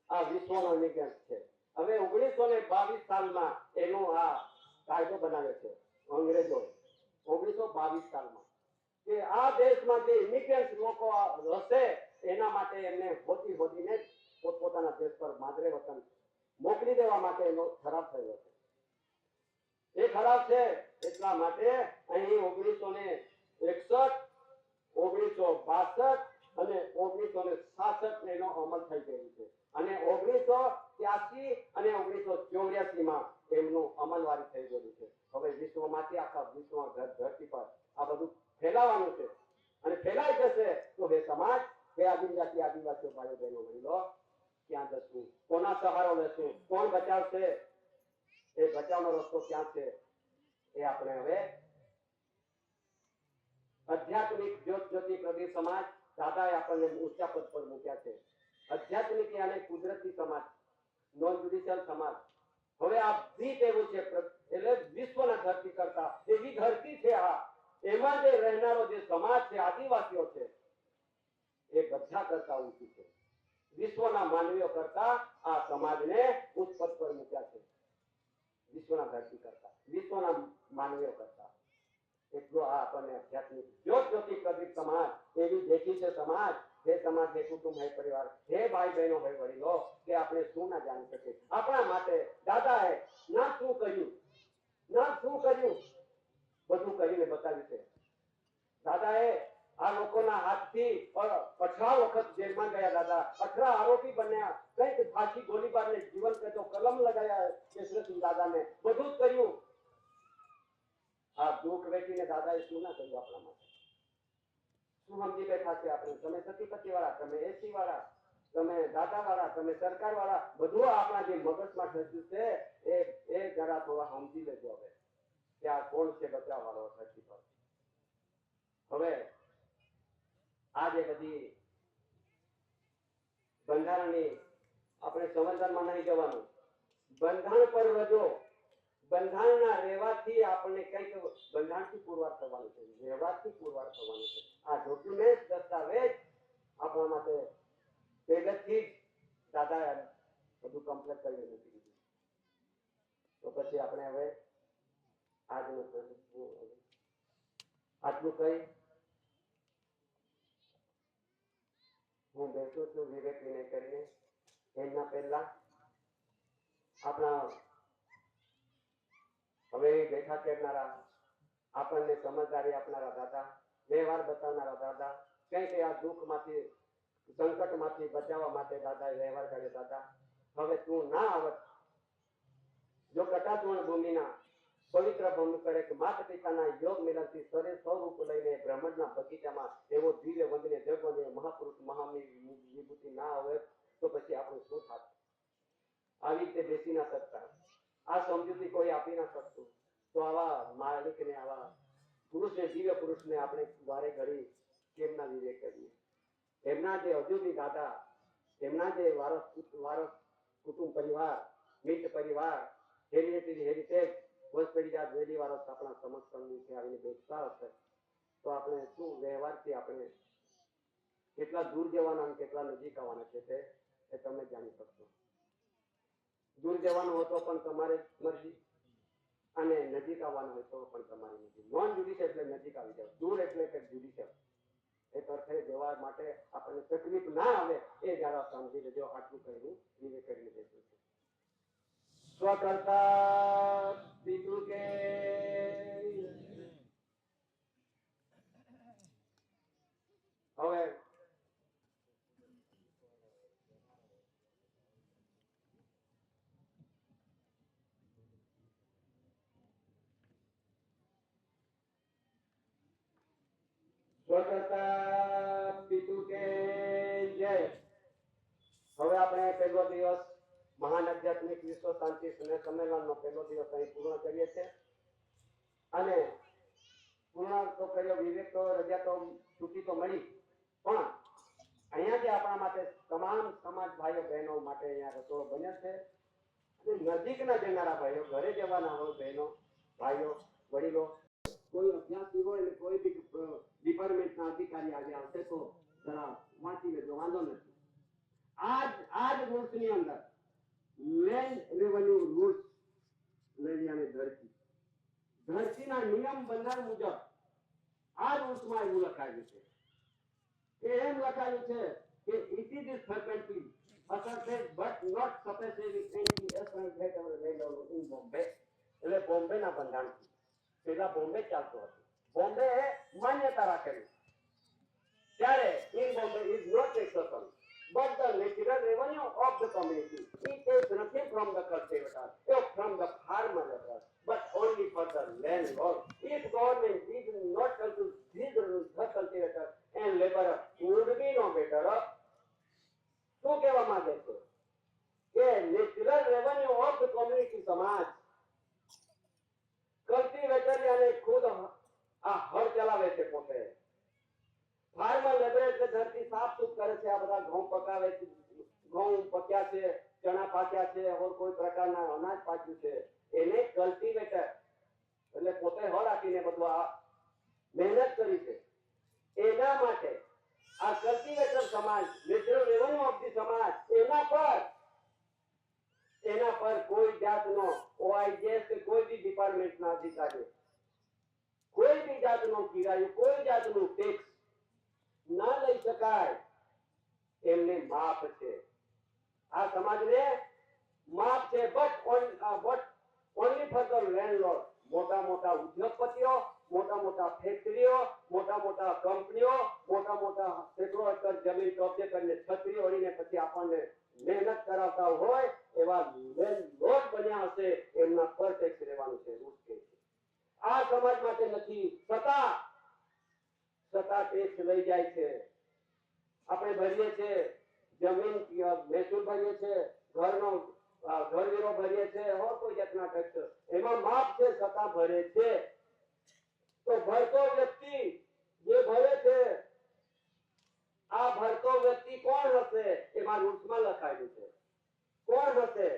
આ વિશ્વનો ઇમિગ્રન્ટ છે. હવે 1922 સાલમાં એનો આ કાયદો બનાવ્યો છે અંગ્રેજો 1922 સાલમાં કે આ દેશમાં જે ઇમિગ્રન્ટ લોકો હશે એના માટે એમને હોદીને પોતપોતાના દેશ પર માદરે વતન મોકલી દેવા માટે એનો ઠરાવ થયો છે. એ ઠરાવ છે એટલા માટે અહીં 1961, 1962 અને 1966 એનો અમલ થઈ ગયો છે અને 1983 અને 1984 માં એમનું અમલવારી થઈ ગયું છે. હવે વિશ્વમાંથી આખા વિશ્વમાં ધરતી પર આ બધું ફેલાવાનું છે અને ફેલાઈ જશે તો એ સમાજ, એ આદિવાસીઓ ભાઈઓ બહેનો વડીલો ક્યાં જશું? કોના સહારો લેશું? કોણ બચાવશે? એ બચાવનો રસ્તો ક્યાં છે? એ આપણે હવે આધ્યાત્મિક જ્યોતિ પ્રદીપ સમાજ દાદાએ આપણને ઊંચા પદ પર મૂક્યા છે. આધ્યાત્મિક અને કુદરતી સમાજ, નોન જ્યુડિશિયલ સમાજ. હવે આ દ્વીપ એવું છે એટલે વિશ્વના ધરતી કરતા એવી ધરતી છે આ, એમાં જે રહેનારો જે સમાજ છે, આદિવાસીઓ છે, એ બધા કરતા ઊંચી છે. વિશ્વના માનવીઓ કરતા આ સમાજને ઉચ્ચ પદ પર મૂક્યા છે. વિશ્વના ધરતી કરતા, વિશ્વના માનવીઓ કરતા. એટલો આ આપણને આધ્યાત્મિક જ્યોતિ પ્રદીપ સમાજ એવી દેખી છે સમાજ. હે સમાજ, હે કુટુંબ, હે પરિવાર, હે ભાઈ બહેનો, હે વડીલો, કે આપણે શું ના જાણી શકીએ. આપણા માટે દાદાએ ના શું કર્યું, બધું કરીને બતાવ્યું છે. દાદાએ આ લોકોના હાથથી 18 વખત જેલમાં ગયા દાદા, 18 આરોપી બન્યા, કઈક ફાંસી ગોળીબારને જીવન કેદનો કલમ લગાયા કેશરસિંહ દાદાને, બધું જ કર્યું. આ દુઃખ વેઠીને દાદાએ શું ના કર્યું આપણા માટે? શું સમજી બેઠા છે આપણે? તમે સતીપતિ વાળા, તમે એસી વાળા, તમે દાદા વાળા, તમે સરકાર વાળા, બધું આપણા જે મગજમાં થતું છે એ જરા થોડા સમજી લેજો હવે કે આ કોણ છે બચાવ વાળો ધરતી પર. હવે આ જે બધી બંધારણની આપણે સંવિધાનમાં નહીં જવાનું, બંધારણ પર રજો. બંધારણના રહેવાથી આપણને કંઈક બંધારણથી પુરવાર થવાનું છે, વ્યવહારથી પુરવાર થવાનું છે. આ ડોક્યુમેન્ટ, દસ્તાવેજ આપણા માટે પહેલેથી જ દાદાએ બધું કમ્પ્લીટ કરી મૂકી દીધું. તો પછી આપણે હવે આટલું કહી હું બેસું છું વિવેક વિનય કરીને. એમના પહેલા આપણા હવે બેઠા કરનારા, આપણને સમજદારી આપનારા દાદા, વ્યવહાર બતાવનારા દાદા, કંઈક આ દુઃખમાંથી, સંકટમાંથી બચાવવા માટે દાદાએ વ્યવહાર કર્યો. દાદા, હવે તું ના આવત જો કટાચૂર્ણ ભૂમિના પવિત્ર ભૂમિ પર એક માતા પિતાના યોગ મિલનથી સરે સ્વરૂપ લઈને બ્રહ્માંડના બગીચામાં એવો દિવ્ય વંદનીય જગવંદનીય મહાપુરુષ વિભૂતિ ના આવે તો પછી આપણું શું થાત? આવી રીતે બેસી ના શકતા, આ સમજૂતી કોઈ આપી ના શકતું. તો આવા માલિકને, આવા પુરુષને, દિવ્ય પુરુષને આપણે વારે ઘડી કેમ ના વિવેક કરીએ? એમના જે હજુબી દાદા, એમના જે વારસ કુટુંબ પરિવાર, મિત્ર પરિવાર, હેરિટેજ વંશ પેઢી જાત વેલી વારસ આપણા સમસ્ત નીચે આવીને બેસતા હશે તો આપણે શું વ્યવહારથી આપણે કેટલા દૂર જવાના અને કેટલા નજીક આવવાના છે એ તમે જાણી શકશો. દૂર જવાનું હોય તો પણ તમારે મરજી અને નજીક આવવાનું હોય તો પણ તમારી મરજી. નોન જ્યુડિશિયલ એટલે નજીક આવી જાવ, દૂર એટલે કે જ્યુડિશિયલ. એ તરફે જવા માટે આપણને તકલીફ ના આવે એ જરા સમજી લેજો. આટલું કહ્યું વિવેક કરીને બેઠું છે. સ્વકર્તા પિતૃ કે હવે સ્વતંત્રતા પિતુ કે જય. હવે આપણે પહેલો દિવસ મહાન આધ્યાત્મિક વિશ્વ શાંતિ સંમેલનનો પહેલો દિવસ અહીં પૂર્ણ કરીએ છીએ અને પૂર્ણ તો કર્યો, વિવેક તો રજા તો છૂટી તો મળી, પણ અહીંયા જે આપણા માટે તમામ સમાજ ભાઈઓ બહેનો માટે અહીંયા રસોડો બન્યો છે અને નજીકના જનારા ભાઈઓ, ઘરે જવાના હોય બહેનો ભાઈઓ વડીલો, કોઈ અભ્યાસી હોય અને કોઈ બી ડિપાર્ટમેન્ટના અધિકારી આજે આવશે તો જરા વાંચી લેજો, વાંધો નથી. આજ રૂલ્સની અંદર લેન્ડ રેવન્યુ રૂલ્સ લેરિયાની ધરતીના નિયમ બંધારણ મુજબ આ રૂલ્સમાં એવું લખાયું છે કે એમ લખાયું છે કે it is frequently asserted but not suppressively any essence that our land in Bombay. એટલે બોમ્બેના બંધારણથી પેલા બોમ્બે ચાલતું હતું, બોમ્બે માન્યતા રાખેલી ત્યારે in Bombay is not taxation but the natural revenue of the community. It is nothing from the cultivator or from the farmer but only for the landlord. If government did not control these rules, the cultivator and laborer would be no better off. શું કહેવા માંગે છે કે natural revenue of the community, સમાજ કલ્ટિવેટર અને ખુદ આ હળ ચલાવે છે, પોતે ફાર્મર લેબર એટલે ધરતી સાફ સુફ કરે છે, આ બધા ઘઉં પકાવે છે, ઘઉં પક્યા છે, ચણા પાક્યા છે, ઓર કોઈ પ્રકારના અનાજ પાક્યું છે, એને કલ્ટિવેટર એટલે પોતે હળ આપીને બધું આ મહેનત કરી છે. એના માટે આ કલ્ટિવેટર સમાજ, નેચરલ રેવન્યુ ઓફ ધી સમાજ, એના પર કોઈ જાતનો ઓઆઈજેસ કે કોઈ બી ડિપાર્ટમેન્ટના અધિકારીઓ કોઈ બી જાતનો કિરાયો, કોઈ જાતનું ટેક્સ ના લઈ શકાય, એમને માફ છે. આ સમાજને માફ છે, બટ ઓનલી ફોર ધ લેન્ડલોર્ડ. મોટા મોટા ઉદ્યોગપતિઓ, મોટા મોટા ફેક્ટરીઓ, મોટા મોટા કંપનીઓ, મોટા મોટા સેંકડો એકર જમીન કબજે કરીને છત્રી ઓળીને પછી આપણને મહેનત કરાવતા હોય એવા લેન્ડલોર્ડ બન્યા હશે, એમના પર ટેક્સ લેવાનું છે, રૂટ કે છે. આ સમાજ માટે નથી, છતાં ટેક્સ લઈ જાય છે. આપણે ભરીએ છીએ જમીન મહેસૂલ ભરીએ છીએ, ઘર વેરો ભરીએ છીએ, ઓર કોઈ જાતના ટેક્સ એમાં માફ છે, છતાં ભરે છે. તો ભરતો વ્યક્તિ જે ભરે છે, આ ભરતો વ્યક્તિ કોણ હશે? એમાં રૂલ્સમાં લખાયેલું છે કોણ હશે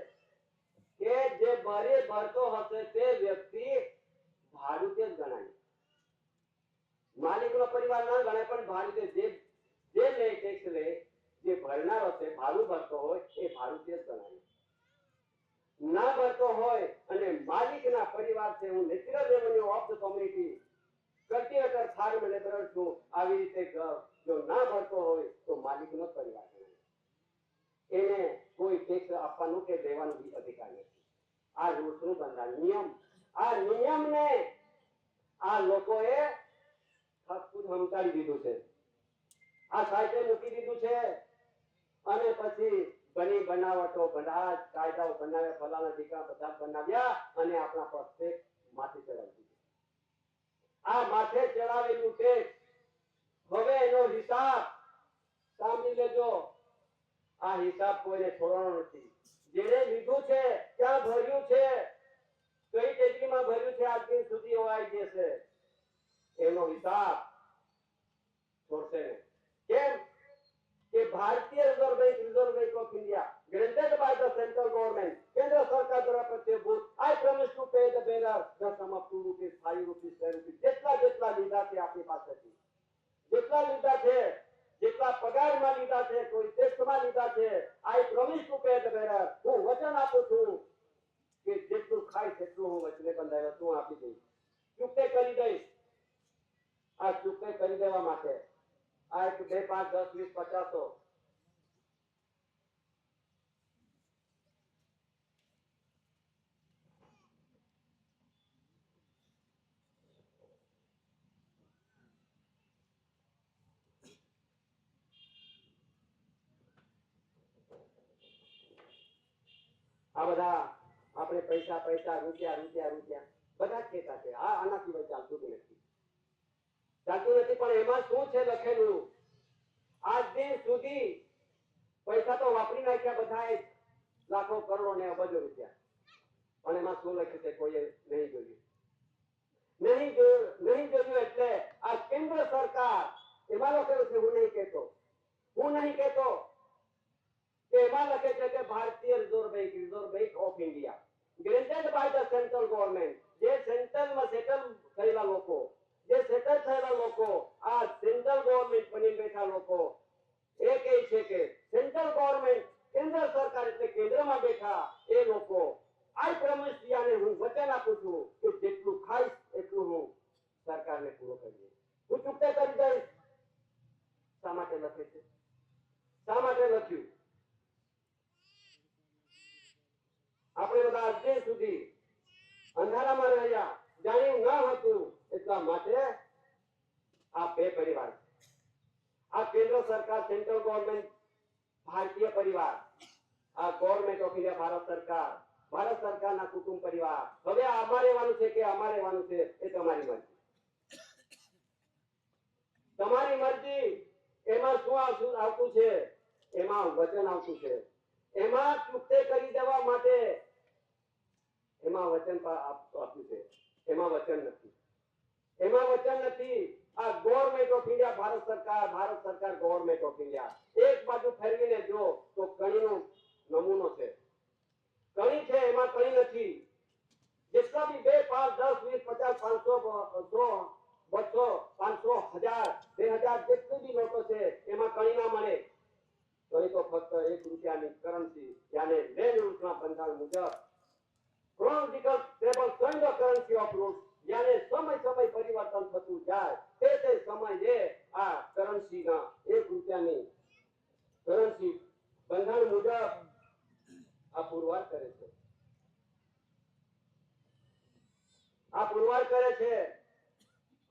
કે જે ભરતો હશે તે વ્યક્તિ ભાડુતે જ ગણાય. માલિકનો પરિવાર ના ગણાય, પણ ભાડુતે જે લે ટેક્સ લે, જે ભરનારો છે, ભાડું ભરતો હોય એ ભાડુતે જ ગણાય. ના ભરતો હોય અને માલિકના પરિવાર છે, હું natural revenue of the community cultivator farm labourer છું, આવી રીતે જો ના ભરતો હોય તો માલિકનો પરિવાર ગણાય. એને કોઈ ટેક્સ આપવાનું કે દેવાનું બી અધિકાર નથી. આ રૂલ્સનું બંધારણ, નિયમ, આ નિયમને આ લોકોએ ખુદ હમતાડી દીધું છે, આ સાહિત્ય મૂકી દીધું છે અને પછી બની બનાવટો બધા કાયદાઓ બનાવ્યા, ફલાણા દીકરા બધા બનાવ્યા અને આપણા પ્રત્યેક માથે ચડાવી દીધું. આ માથે ચડાવેલું ટેક્સ હવે એનો હિસાબ સાંભળી લેજો. આ હિસાબ કોઈને છોડવાનો નથી. જેને લીધું છે, ક્યાં ભર્યું છે, કઈ ટેકરીમાં ભર્યું છે, આજ દિન સુધી હોવાઈ જશે, એનો હિસાબ છોડશે નહીં. કેમ કે ભારતીય reserve bank of India granted by the central government, કેન્દ્ર સરકાર દ્વારા પ્રત્યેભૂત, I promise to pay the bearer the sum of 2 rupees, 5 rupees, 10 rupees, જેટલા લીધા છે આપણી પાસેથી, જેટલા લીધા છે, જેટલા પગારમાં લીધા છે, કોઈ ટેક્સમાં લીધા છે, I promise to pay the bearer. હું વચન આપું છું કે જેટલું ખાઈશ એટલું હું વચને બંધાયો છું આપી દઈશ, ચૂકતે કરી દઈશ. આ ચૂકતે કરી દેવા માટે આ 1, 2, 5, 10, 20, 50 આ બધા આપણે પૈસા રૂપિયા બધા જ કહેતા છે. આના સિવાય ચાલતું જ નથી. ચાલતું નથી. પણ એમાં શું છે લખેલું? આજ દિન સુધી પૈસા તો વાપરી નાખ્યા બધાએ, લાખો કરોડો ને અબજો રૂપિયા, પણ એમાં શું લખ્યું છે કોઈએ નહીં જોયું. નહીં જોયું એટલે આ કેન્દ્ર સરકાર એમાં લખેલું છે. હું નહીં કહેતો કે એમાં લખે છે કે ભારતીય reserve bank of India granted by the central government, જે સેન્ટ્રલમાં સેટલ થયેલા લોકો, આ સેન્ટ્રલ ગવર્મેન્ટ બની બેઠા લોકો એ કહે છે કે સેન્ટ્રલ ગવર્મેન્ટ, કેન્દ્ર સરકાર એટલે કેન્દ્રમાં બેઠા એ લોકો, આઈ પ્રોમિસ યાને હું વચન આપું છું કે જેટલું ખાઈશ એટલું હું સરકારને પૂરો કરી દઈશ, હું ચૂકતે કરી દઈશ. શા માટે લખે છે? શા માટે લખ્યું? આપણે બધા આજ સુધી અંધારામાં રહ્યા, જાણ્યું ન હતું, એટલા માટે આ બે પરિવાર, આ કેન્દ્ર સરકાર સેન્ટ્રલ ગવર્મેન્ટ ભારતીય પરિવાર, આ ગવર્મેન્ટ ઓફ ઇન્ડિયા ભારત સરકારના કુટુંબ પરિવાર. હવે અમારે રહેવાનું છે કે અમારે રહેવાનું છે એ તમારી મરજી. તમારી મરજી. એમાં શું આવતું છે? એમાં વચન આવતું છે. એમાં ચૂકતે કરી દેવા માટે એમાં વચન આપ્યું છે. એમાં વચન નથી. આ ગવર્મેન્ટ ઓફ ઇન્ડિયા ભારત સરકાર ગવર્મેન્ટ ઓફ ઇન્ડિયા. એક બાજુ ફેરવીને જો તો કણીનો નમૂનો છે. કણી છે, એમાં કણી નથી. જેટલા બી 2, 5, 10, 20, 50, 100, 200, 500, 1000, 2000 જેટલી બી નોટો છે એમાં કણી ના મળે. કણી તો ફક્ત 1 રૂપિયાની કરન્સી, યાને લેન્ડ રૂલ્સના બંધારણ મુજબ chronological table showing the currency of rules, યાને સમય પરિવર્તન થતું જાય તે સમયે આ કરન્સીના 1 રૂપિયાની કરન્સી બંધારણ મુજબ આ પુરવાર કરે છે.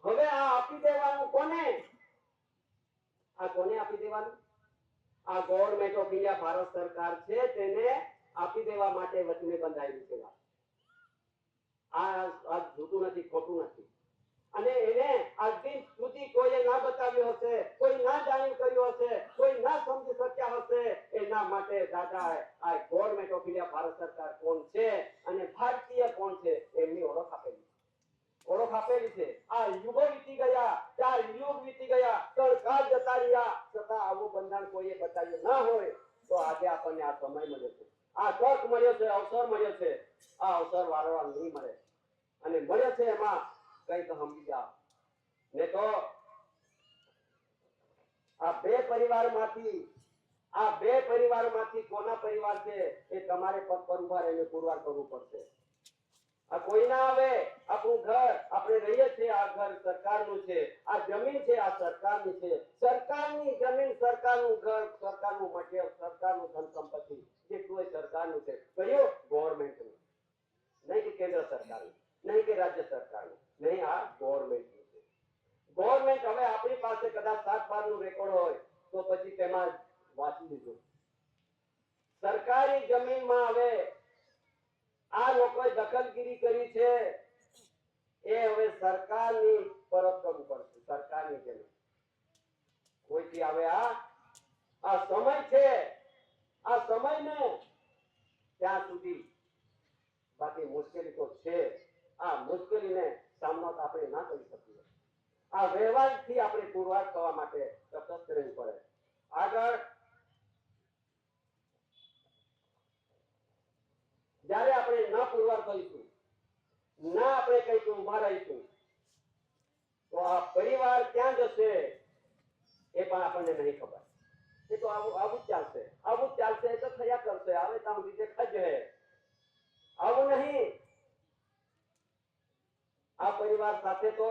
હવે આ આપી દેવાનું કોને? કોને આપી દેવાનું? આ ગવર્મેન્ટ ઓફ ઇન્ડિયા ભારત સરકાર છે તેને આપી દેવા માટે વચને બંધાયેલી છે. આ જૂઠું નથી, ખોટું નથી. અને એને આજ દિન સુધી કોઈએ ના બતાવ્યું હશે, કોઈ ના જાણી કર્યું હશે, કોઈ ના સમજી શક્યા હશે. એના માટે દાદા આ ગવર્મેન્ટ ઓફ ઇન્ડિયા ભારત સરકાર કોણ છે અને ભારતીય કોણ છે એમની ઓળખ આપેલી છે. આ યુગો વીતી ગયા, 4 યુગ વીતી ગયા, 3 કાળ જતા રહ્યા, છતાં આવું બંધારણ કોઈએ બતાવ્યું ના હોય તો આજે આપણને આ સમય મળ્યો છે, આ તક મળ્યો છે, અવસર મળ્યો છે. આ અવસર વારંવાર નહીં મળે અને મળ્યો છે એમાં કઈક સમજી જાઓ. ને તો આ બે પરિવારમાંથી કોના પરિવાર છે એ તમારે પગ પર ઉભા રહીને પુરવાર કરવું પડશે. આ કોઈ ના આવે. આપણું ઘર, આપણે રહીએ છીએ, આ ઘર સરકારનું છે, આ જમીન છે આ સરકારની છે. સરકારની જમીન, સરકારનું ઘર, સરકારનું મટીરીયલ, સરકારનું ધન સંપત્તિ જેટલું એ સરકારનું છે. કયું? ગવર્મેન્ટનું. નહીં કે કેન્દ્ર સરકારનું, નહીં કે રાજ્ય સરકારનું, નહીં, આ ગવર્મેન્ટનું છે. ગવર્મેન્ટ હવે આપણી પાસે કદાચ 7-12 નું રેકોર્ડ હોય તો પછી તેમાં વાંચી લીધું. સરકારી જમીનમાં હવે આ લોકોએ દખલગીરી કરી છે એ હવે સરકારની પરત કરવું પડશે. સરકારની જમીન કોઈથી આવે આ સમય છે. આ સમયને ત્યાં સુધી બાકી મુશ્કેલી તો છે. આ મુશ્કેલીને સામનો આપણે ના કરી શકીએ. આ વ્યવહારથી આપણે પુરવાર થવા માટે સતત રહેવું પડે. આગળ જ્યારે આપણે ન પુરવાર કરીશું, ના આપણે કઈક ઉભા રહીશું તો આ પરિવાર ક્યાં જશે એ પણ આપણને નહીં ખબર. એ તો આવું જ ચાલશે એ તો થયા કરશે. આવે ત્યાં સુધી ખજે આવું નહીં. આ પરિવાર સાથે તો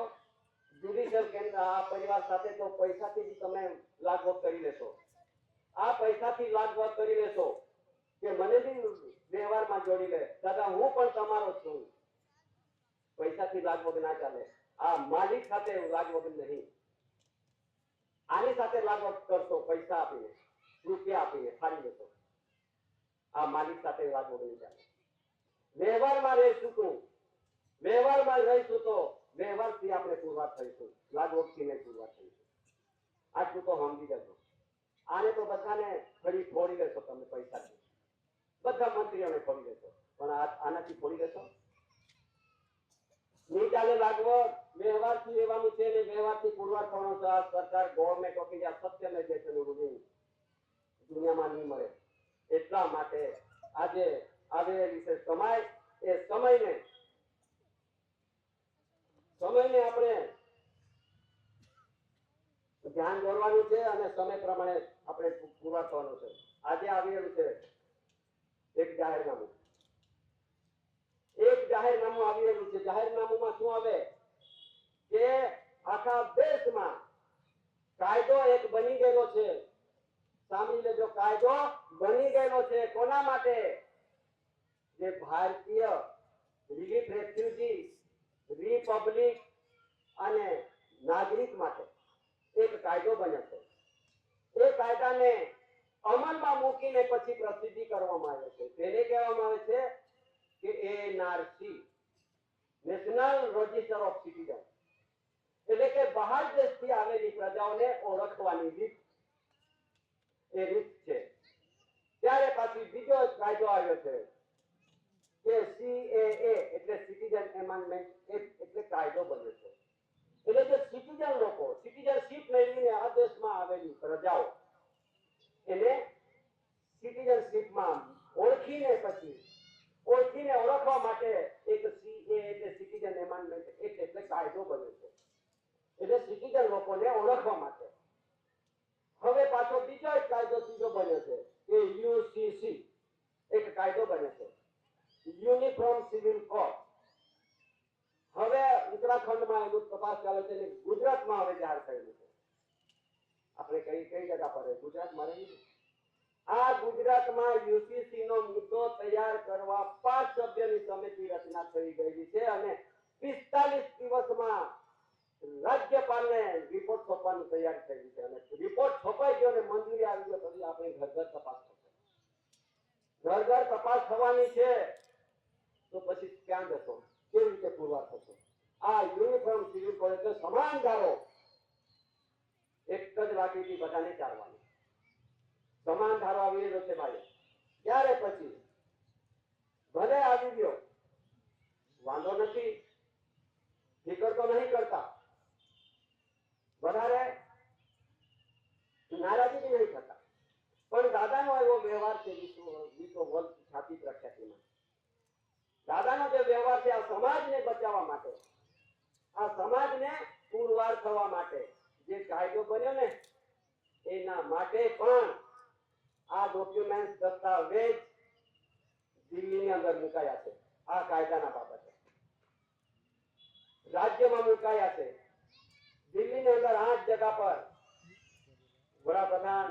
જ્યુડિશિયલ કેન્દ્ર, આ પરિવાર સાથે તો પૈસાથી જ તમે લાગવગ કરી લેશો. આ પૈસાથી લાગવગ કરી લેશો કે મને બી વ્યવહારમાં જોડી લે. દાદા હું પણ તમારો છું. પૈસાથી લાગવગ ના ચાલે. આ માલિક સાથે લાગવગ નહીં. આની સાથે લાગવગ કરશો, પૈસા આપીને, રૂપિયા આપીને ફાડી લેશો. આ માલિક સાથે લાગવગ નહીં ચાલે. વ્યવહારમાં રહીશું તો વ્યવહારથી આપણે પુરવાર થઈશું, લાગવગથી નહીં પુરવાર થઈશું. આટલું તો સમજી જજો. આને તો બધાને ફરી ફોડી લેશો તમે પૈસાથી, બધા મંત્રીઓને ફોડી લેશો, પણ આનાથી ફોડી લેશો નહીં ચાલે. લાગવગ વ્યવહારથી લેવાનું છે ને વ્યવહારથી પુરવાર થવાનો છે. આ સરકાર government of India Satyamev ruling દુનિયામાં નહીં મળે. એટલા માટે આજે આવેલી છે સમય, એ સમયને આપણે ધ્યાન દોરવાનું છે અને સમય પ્રમાણે આપણે પુરવાર થવાનું છે. આજે આવેલું છે એક જાહેરનામું આવી રહ્યું છે. જાહેરનામામાં શું આવે કે આખા દેશમાં કાયદો એક બની ગયેલો છે. સાંભળી લેજો, કાયદો બની ગયેલો છે. કોના માટે? જે ભારતીય રિલીફ રેફ્યુજી, રિપબ્લિક અને નાગરિક માટે એક કાયદો બન્યો છે. એ કાયદાને અમલમાં મૂકીને પછી પ્રસિદ્ધિ કરવામાં આવે છે. તેને કહેવામાં આવે છે કે NRC, national register of citizen. એટલે કે બહાર દેશથી આવેલી પ્રજાઓને ઓળખવાની રીત, એ રીત છે. ત્યારે પાછી બીજો કાયદો આવ્યો છે કે સીએએ એટલે સિટીઝન એમેન્ડમેન્ટ એક્ટ, એટલે કાયદો બન્યો છે. એટલે જે સિટીઝન લોકો સિટીઝનશીપ મેળવીને આ દેશમાં આવેલી પ્રજાઓ એને સિટીઝનશીપમાં ઓળખીને ઓળખવા માટે એક સીએ એટલે સિટીઝન એમેન્ડમેન્ટ એક્ટ એટલે કાયદો બન્યો છે. એટલે સિટીઝન લોકોને ઓળખવા માટે. હવે પાછો બીજો એક કાયદો ત્રીજો બન્યો છે કે યુસીસી એક કાયદો બન્યો છે, યુનિફોર્મ સિવિલ કોડ. હવે ઉત્તરાખંડમાં એનું તપાસ ચાલે છે, ગુજરાતમાં હવે જાહેર થયેલું છે. આપણે કઈ જગ્યા પર? ગુજરાતમાં રહી. આ ગુજરાતમાં યુસીસી નો મુદ્દો તૈયાર કરવા 5 સભ્યોની સમિતિ રચના થઈ ગઈ છે અને 45 દિવસમાં રાજ્યપાલને રિપોર્ટ સોંપવાની તૈયારી થઈ છે. અને રિપોર્ટ છપાઈ ગયો અને મંજૂરી આવી ગયો પછી આપણે ઘર તપાસ થશે. ઘર તપાસ થવાની છે તો પછી ક્યાં જશો? કેવી રીતે પુરવાર થશે? આ યુનિફોર્મ સિવિલ કોડ એટલે સમાન ધારો એક જ લાઠીથી બધાને ચાલવાની. સમાન ધારો આવી રહ્યો છે ભાઈ. ત્યારે પછી ભલે આવી ગયો, વાંધો નથી, ફિકર તો નહીં કરતા, વધારે નારાજી નહીં થતા. પણ દાદાનો એવો વ્યવહાર છે વિશ્વ વર્લ્ડ ખ્યાતિ પ્રખ્યાતિમાં. દાદાનો જે વ્યવહાર છે આ સમાજને બચાવવા માટે, આ સમાજને પુરવાર થવા માટે જે કાયદો બન્યો ને એના માટે પણ આ ડોક્યુમેન્ટ દસ્તાવેજ દિલ્હીની અંદર મુકાયા છે. આ કાયદાના બાબતે રાજ્યમાં મુકાયા છે. દિલ્હીની અંદર 8 જગ્યા પર વડાપ્રધાન,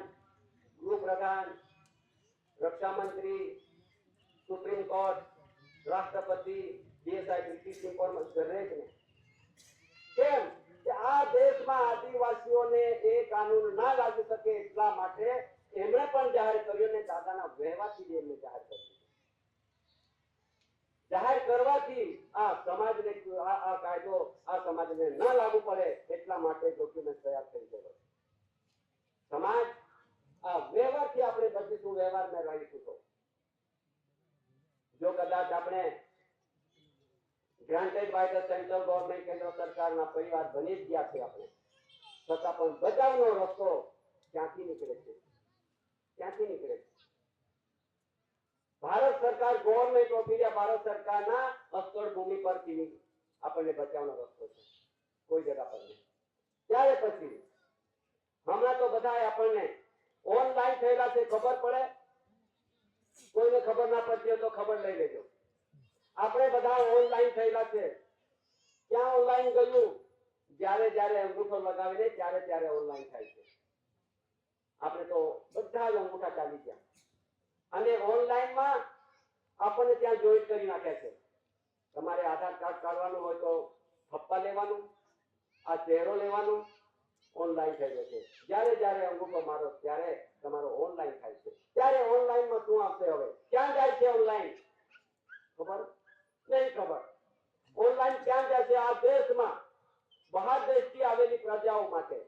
ગૃહપ્રધાન, રક્ષા મંત્રી, સુપ્રીમ કોર્ટ, રાષ્ટ્રપતિ, DSI, બ્રિટિશ ઇન્ફોર્મર દરેકને. કેમ કે આ દેશમાં આદિવાસીઓને એ કાનૂન ના લાગી શકે એટલા માટે એમણે પણ જાહેર કર્યું ને દાદાના વહેવાથી એમને જાહેર કર્યું. જાહેર કરવાથી આ સમાજને આ કાયદો આ સમાજને ન લાગુ પડે એટલા માટે ડોક્યુમેન્ટ તૈયાર થઈ ગયો. સમાજ આ વ્યવહારથી આપણે બદલીશું, વ્યવહારને રહીશું. તો જો કદાચ આપણે granted by the central government, કેન્દ્ર સરકારના પરિવાર બની જ ગયા છે આપણે, છતાં પણ બચાવનો રસ્તો ક્યાંથી નીકળે છે? ક્યાંથી નીકળે છે? ભારત સરકાર, ગવર્નમેન્ટ ઓફ ઇન્ડિયા, ભારત સરકારના અસ્તર ભૂમિ પરથી આપણને બચાવનો રસ્તો છે, કોઈ જગ્યા પર નહીં. ત્યારે પછી હમણાં તો બધા આપણને ઓનલાઈન થયેલા છે, ખબર પડે. કોઈને ખબર ના પડતી હોય તો ખબર લઈ લેજો. આપણે બધા ઓનલાઈન થયેલા છે. ક્યાં ઓનલાઈન ગયું? જ્યારે અંગૂઠો લગાવીને ત્યારે ઓનલાઈન થાય છે. આપણે તો બધા જ અંગૂઠા ચાલી ગયા અને ઓનલાઈનમાં આપણને ત્યાં જોઈન્ટ કરી નાખ્યા છે. તમારે આધાર કાર્ડ કાઢવાનું હોય તો થપ્પા લેવાનું, આ ચહેરો લેવાનું, ઓનલાઈન થઈ ગયો છે. જ્યારે અંગૂઠો મારો ત્યારે તમારો ઓનલાઈન થાય છે. ત્યારે ઓનલાઈનમાં શું આવશે? હવે ક્યાં જાય છે ઓનલાઈન? ખબર નહીં? ખબર. ઓનલાઈન ક્યાં જાય છે? આ દેશમાં પ્રજાઓ માટે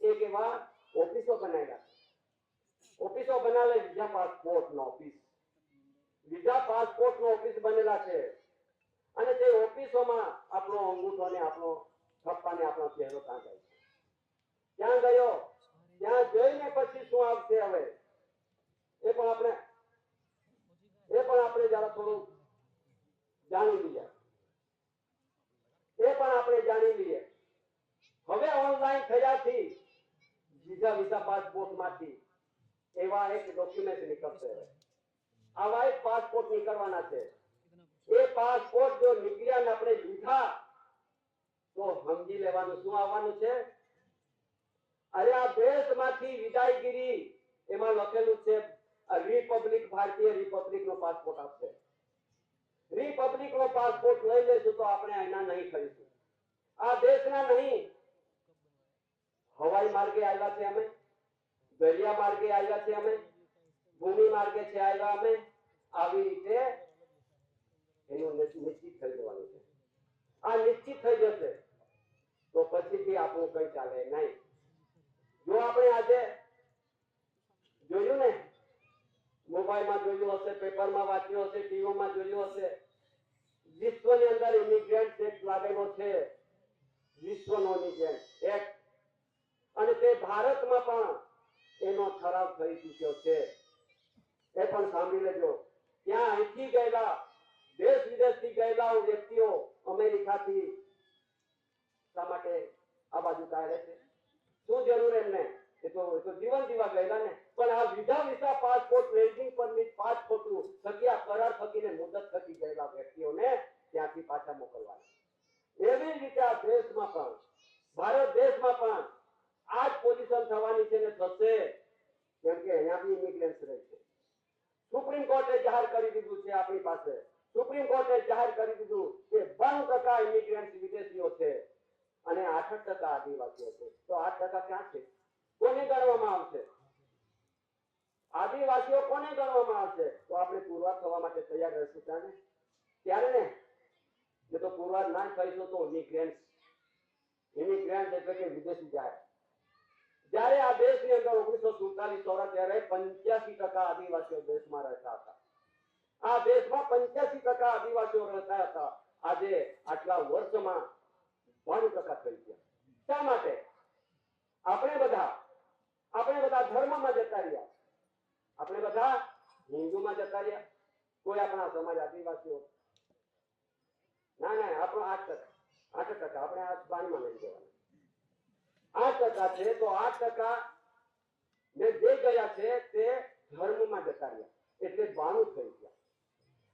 એક એવા ઓફિસો બનાવ્યા. ઓફિસો બનાવે વિઝા પાસપોર્ટ નો ઓફિસ, વિઝા પાસપોર્ટ નો ઓફિસ બનેલા છે. અને તે ઓફિસોમાં આપણો અંગૂઠો ને આપણો થપ્પા ને આપણો ચહેરો ત્યાં જાય છે. ત્યાં ગયો, ત્યાં જોઈને પછી શું આવશે હવે એ પણ આપણે જરા થોડું જાણી લઈએ. હવે ઓનલાઈન થયાથી વિઝા પાસપોર્ટ માંથી એવા એક ડોક્યુમેન્ટ નીકળશે. આવા એક પાસપોર્ટ નીકળવાના છે. એ પાસપોર્ટ જો નીકળ્યા ને આપણે લીધા તો સમજી લેવાનું શું આવવાનું છે. અરે આ દેશમાંથી વિદાયગીરી એમાં લખેલું છે રિપબ્લિક, ભારતીય રિપબ્લિક નો પાસપોર્ટ આપશે. રિપબ્લિક નો પાસપોર્ટ લઈ લેશું તો આપણે એના નહીં ખરીશું. આ દેશના નહીં. હવાઈ માર્ગે આવ્યા છે અમે, દરિયા માર્ગે આવ્યા છે અમે, ભૂમિ માર્ગે છે આવ્યા અમે. આવી રીતે એનું નિશ્ચિત થઈ જવાનું છે. આ નિશ્ચિત થઈ જશે તો પછીથી આપણું કઈ ચાલે નહીં. જો આપણે આજે જોયું ને, મોબાઈલમાં જોયું હશે, પેપરમાં વાંચ્યું હશે, ટીવીમાં જોયું હશે, વિશ્વની અંદર ઇમિગ્રન્ટ એક્ટ લાગેલો છે, વિશ્વનો ઇમિગ્રન્ટ એક્ટ. અને તે ભારતમાં પણ એનો ઠરાવ થઈ ચૂક્યો છે. એ પણ સાંભળી લેજો. ત્યાં અહીંથી ગયેલા, દેશ વિદેશથી ગયેલા વ્યક્તિઓ અમેરિકાથી શા માટે આ બાજુ કાઢે છે? શું જરૂર એમને? એ તો જીવન જીવા ગયેલા ને. પણ આ visa passport, raising permit, passport થકી આ કરાર થકીને મુદત થકી ગયેલા વ્યક્તિઓને ત્યાંથી પાછા મોકલવાના. એવી રીતે આ દેશમાં પણ, ભારત દેશમાં પણ આ જ પોઝિશન થવાની છે ને થશે. કેમ કે અહીંયા બી ઇમિગ્રન્ટ રહે છે. સુપ્રીમ કોર્ટે જાહેર કરી દીધું છે આપણી પાસે. સુપ્રીમ કોર્ટે જાહેર કરી દીધું કે 92% ઇમિગ્રન્ટ વિદેશીઓ છે અને 68% આદિવાસીઓ છે. તો 8% ક્યાં છે? કોને ગણવામાં આવશે? આદિવાસીઓ કોને ગણવામાં આવશે? તો આપણે પુરવાર થવા માટે તૈયાર રહેશું ત્યારે ને. એ તો પુરવાર ના થઈશું તો ઇમિગ્રન્ટ એટલે કે વિદેશી જાય. જ્યારે આ દેશની અંદર 1947-74 85% આદિવાસીઓ દેશમાં રહેતા હતા. આ દેશમાં 85% આદિવાસીઓ રહેતા હતા. આજે આટલા વર્ષમાં 92% થઈ ગયા. શા માટે? આપણે બધા ધર્મમાં જતા રહ્યા. આપણે બધા હિન્દુમાં જતા રહ્યા. કોઈ આપણા સમાજ આદિવાસીઓ ના આપણો 8% આપણે આ પાણીમાં લઈ જવાના. 8% છે તો 8% ને જે ગયા છે તે ધર્મમાં જતા રહ્યા એટલે 92 થઈ ગયા.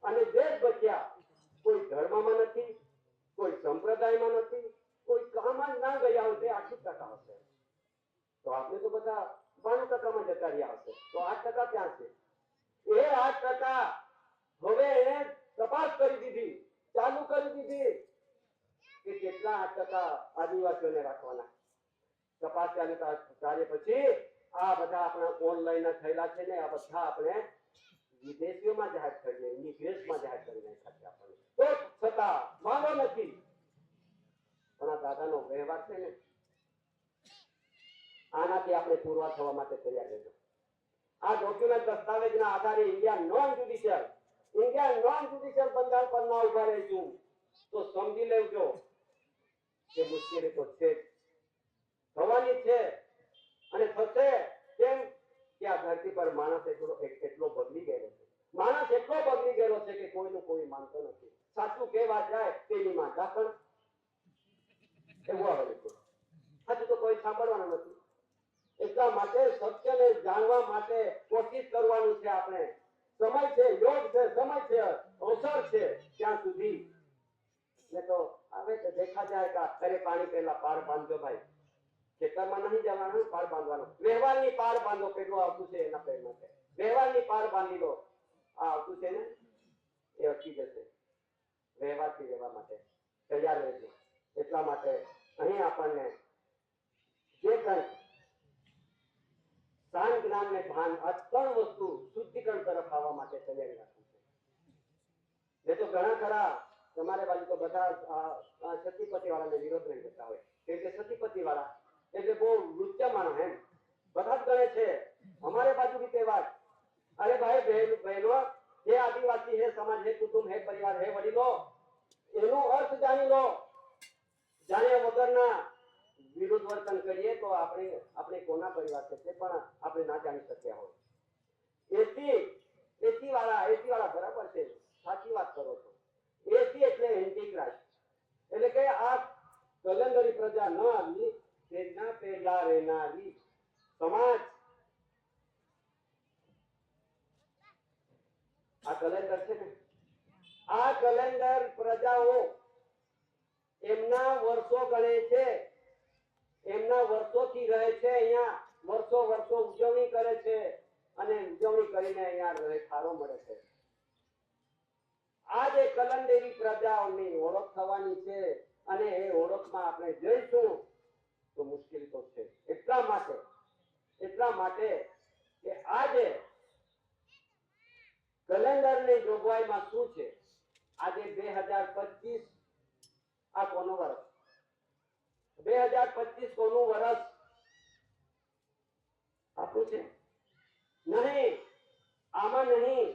અને જે બચ્યા કોઈ ધર્મમાં નથી, કોઈ સંપ્રદાયમાં નથી, કોઈ કામમાં ના ગયા હોય તે 8% હશે. તો આપણે તો બધા 92%માં જતા રહ્યા હશે. તો 8% ક્યાં છે? એ 8% હવે એને તપાસ કરી દીધી, ચાલુ કરી દીધી કે કેટલા 8% આદિવાસીઓને રાખવાના. તપાસ ચાલુ કાર્ય પછી આ બધા આપણા ઓનલાઈન થયેલા છે ને, આ બધા આપણે વિદેશીઓમાં જાહેર કરીએ, ઇમિગ્રેશનમાં જાહેર કરી નાખ્યા છે આપણને. તો છતાં માનો નથી. પણ આ દાદાનો વ્યવહાર છે ને, આનાથી આપણે પુરવાર થવા માટે તૈયાર રહેજો. આ ડોક્યુમેન્ટ દસ્તાવેજના આધારે ઇન્ડિયા નોન જ્યુડિશિયલ બંધારણ પર ના ઉભા રહીશું તો સમજી લેજો કે મુશ્કેલી તો છે, થવાની છે અને થશે. કેમ કે આ ધરતી પર માણસ એટલો બદલી ગયેલો છે. માણસ એટલો બદલી ગયેલો છે કે કોઈનું કોઈ માનતો નથી. સાચું કહેવા જાય તેની માં ઢાંકણ એવું આવે છે. સાચું તો કોઈ સાંભળવાનું નથી. એટલા માટે સત્યને જાણવા માટે કોશિશ કરવાનું છે. આપણે સમય છે, યોગ છે, સમય છે, અવસર છે ત્યાં સુધી. ને તો હવે તો દેખા જાય કે અરે પાણી પહેલા પાર બાંધજો ભાઈ. ખેતરમાં નહીં જવાનું, પાર બાંધવાનો. વ્યવહારની પાર બાંધો. પેલું આવતું છે એના પેરમાં છે. વ્યવહારની પાર બાંધી લો. આ આવતું છે ને એ અટકી જશે. વ્યવહારથી રહેવા માટે તૈયાર રહેજો. એટલા માટે અહીં આપણને જે કંઈ જ્ઞાન ને ભાન, આ 3 વસ્તુ શુદ્ધિકરણ તરફ આવવા માટે તૈયારી રાખવી છે. એ તો ઘણા ખરા તમારે બાજુ તો બધા સતીપતિ વાળાને વિરોધ નહીં કરતા હોય, કેમ કે સતીપતિ વાળા એટલે બહુ લુચ્ચા માણસ એમ બધા જ ગણે છે. हमारे बाजू की तहेवार, अरे भाई बहनों, हे आदिवासी, हे समाज, हे कुटुंब, हे परिवार, हे वडीलो, એનો અર્થ જાણી લો. જાણ્યા વગરના વિરુદ્ધ વર્તન કરીએ તો આપણે કોના પરિવાર છે તે પણ આપણે ના જાણી શક્યા હોય. એસી વાળા બરાબર છે, સાચી વાત કરો છો. એસી એટલે એન્ટીક્રાઇસ્ટ, એટલે કે આ કલંદરી પ્રજા ન આવી તેના પહેલા રહેનારી સમાજ. આ કલેન્ડર છે ને, આ કલેન્ડર પ્રજાઓ એમના વર્ષો ગણે છે, એમના વર્ષોથી રહે છે અહીંયા, વર્ષો ઉજવણી કરે છે અને ઉજવણી કરીને અહીંયા રહે ઠારો મળે છે. આ જે કલંદરી પ્રજાઓની ઓળખ થવાની છે અને એ ઓળખમાં આપણે જઈશું તો મુશ્કેલી તો છે. એટલા માટે કે આજે કેલેન્ડરની જોગવાઈમાં શું છે? આજે 2025 આ કોનું વર્ષ? 2025 કોનું વર્ષ? આપણું છે નહીં, આમાં નહીં.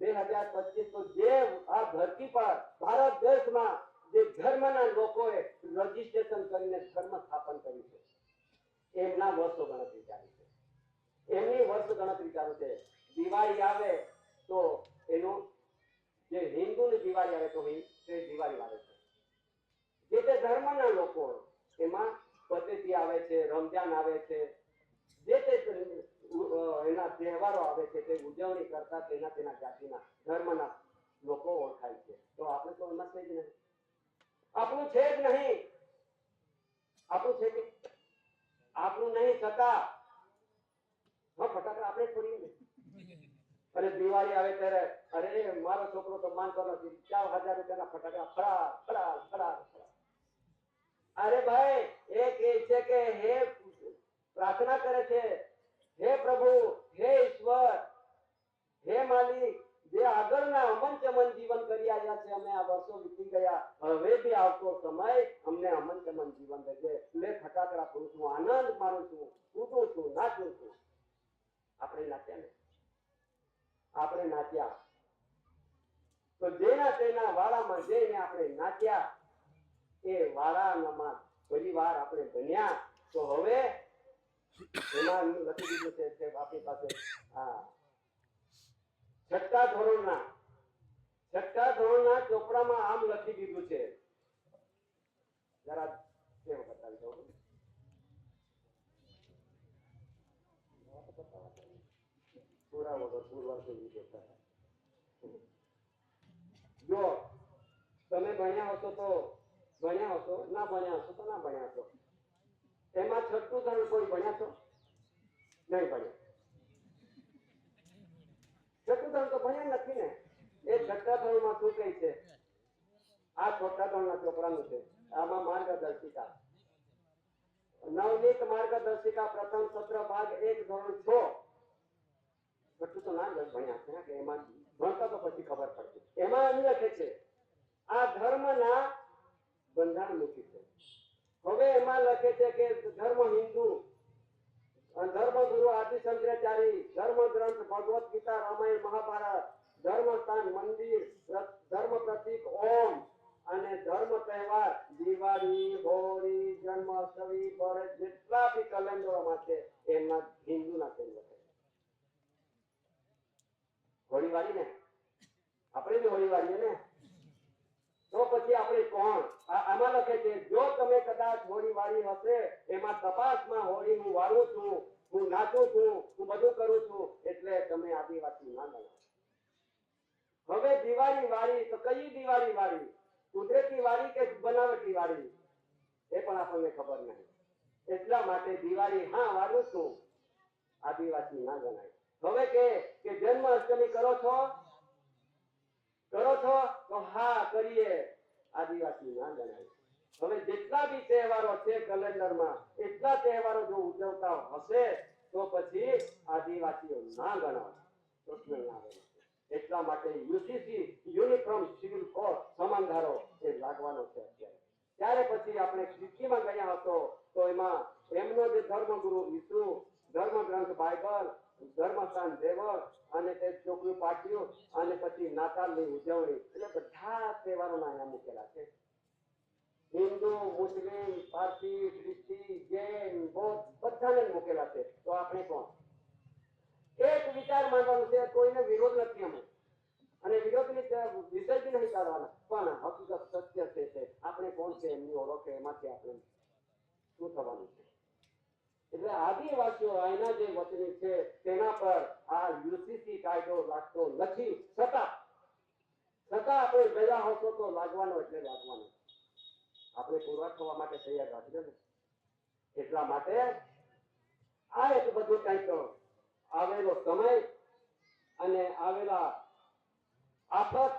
2025 તો જે આ ધરતી પર ભારત દેશમાં જે ધર્મના લોકોએ રજીસ્ટ્રેશન કરીને ધર્મ સ્થાપન કર્યું છે એમના વર્ષો ગણતરી ચાલુ છે. એમની વર્ષ ગણતરી ચાલુ છે. દિવાળી આવે તો એનું જે હિન્દુની દિવાળી આવે તો તે દિવાળી આવે છે. જે તે ધર્મના લોકો એમાં પતેતી આવે છે, રમજાન આવે છે, જે તે એના તહેવારો આવે છે તે ઉજવણી કરતા તેના જાતિના ધર્મના લોકો ઓળખાય છે. તો આપણે તો એમાં છે જ નહીં. આપણું છે જ નહીં. આપણું છે કે આપણું નહીં છતાં ફટાકડા આપણે છોડીએ ને. અને દિવાળી આવે ત્યારે અરે મારો છોકરો તો માનતો નથી, 4000 રૂપિયાના ફટાકડા ફડા. અરે ભાઈ એ કહે છે કે હે પ્રાર્થના કરે છે, હે પ્રભુ, હે ઈશ્વર, હે માલિક, જે આગળના અમન ચમન જીવન કરી આવ્યા છે, અમે આ વર્ષો વીતી ગયા, હવે બી આવતો સમય અમને અમન ચમન જીવન દેજે. એટલે ફટાકડા ફોડું છું, આનંદ માનું છું, કૂદું છું, નાચું છું. આપણે નાચ્યા ને, આપણે નાચ્યા તો જેના તેના વાળામાં જઈને આપણે નાચ્યા, એ વાળામાં પરિવાર આપણે બન્યા. તો હવે એમાં લખી દીધું છે આપણી પાસે છઠ્ઠા ધોરણના ચોપડામાં આમ લખી દીધું છે. જરા કેવો બતાવી દઉં. પૂરા વગર પૂરવાર સુધી જોતા. જો તમે ભણ્યા હશો તો ભણ્યા હશો, ના ભણ્યા હશો તો ના ભણ્યા હશો. એમાં છઠ્ઠું ધોરણ કોઈ ભણ્યા છો? નહીં ભણ્યા. છઠ્ઠું ધોરણ તો ભણ્યા નથી ને. એ છઠ્ઠા ધોરણમાં શું કહે છે? આ છઠ્ઠા ધોરણના ચોપડાનું છે. આમાં માર્ગદર્શિકા, નવનીત માર્ગદર્શિકા પ્રથમ સત્ર ભાગ 1 ધોરણ 6. છઠ્ઠું તો ના ભણ્યા છે કે એમાં ભણતા તો પછી ખબર પડશે. એમાં એમ લખે છે આ ધર્મના બંધારણ મૂકી છે. હવે એમાં લખે છે કે ધર્મ હિન્દુ, ધર્મ ગુરુ આદિ શંકરાચાર્ય, ધર્મ ગ્રંથ ભગવત ગીતા, રામાયણ, મહાભારત, ધર્મ સ્થાન મંદિર, ધર્મ પ્રતીક ઓમ અને ધર્મ તહેવાર દિવાળી, હોળી, જન્માષ્ટમી, બરસ જેટલા બી કેલેન્ડરોમાં છે એમના હિન્દુના કેલેન્ડર છે. હોળી વાળી ને, આપણે બી હોળી વાળીએ ને. તો પછી આપણે કોણ? આમાં લખે છે જો તમે કદાચ હોળી વાળી હશે, એમાં તપાસમાં હોળી હું વાળું છું, હું નાચું છું, હું બધું કરું છું, એટલે તમે આદિવાસી ના ગણાય. હવે દિવાળી વાળી તો કઈ દિવાળી વાળી? કુદરતી વાળી કે બનાવટી વાળી? એ પણ આપણને ખબર નહીં. એટલા માટે દિવાળી હા વાળું છું, આદિવાસી ના ગણાય. હવે કે જન્માષ્ટમી કરો છો તો હા કરીએ, આદિવાસી ના ગણાય. હવે જેટલા બી તહેવારો છે કેલેન્ડરમાં, એટલા તહેવારો જો ઉજવતા હશે તો પછી આદિવાસીઓ ના ગણાય, પ્રશ્ન ના ગણાય. એટલા માટે યુસીસી યુનિફોર્મ સિવિલ કોડ સમાન ધારો લાગવાનો છે અત્યારે. ત્યારે પછી આપણે ખ્રિસ્તીમાં ગયા હતો તો એમાં એમનો જે ધર્મગુરુ ઈસુ, ધર્મગ્રંથ બાઇબલ, ધર્મસ્થાન દેવળ અને તે ચોકલું પાટ્યું અને પછી નાતાલની ઉજવણી, એટલે બધા તહેવારોના અહીંયા મૂકેલા છે. હિન્દુ, મુસ્લિમ, પારસી, ખ્રિસ્તી, જૈન, બૌદ્ધ બધાને મૂકેલા છે. તો આપણે કોણ? એક વિચાર માનવાનો છે, કોઈને વિરોધ નથી અમે, અને વિરોધની વિષય બી નહીં કાઢવાના, પણ હકીકત સત્ય છે આપણે કોણ છે એમની ઓળખ, એમાંથી આપણે શું થવાનું છે. એટલે આદિવાસીઓ અહીંના જે વતની છે તેના પર આ યુસીસી કાયદો લાગતો નથી, છતાં આપણે ગયા હોશો તો લાગવાનો એટલે લાગવાનો. આપણે પૂરવાર થવા માટે તૈયાર રાખજો ને. એટલા માટે આ એક બધું કંઈક આવેલો સમય અને આવેલા આફત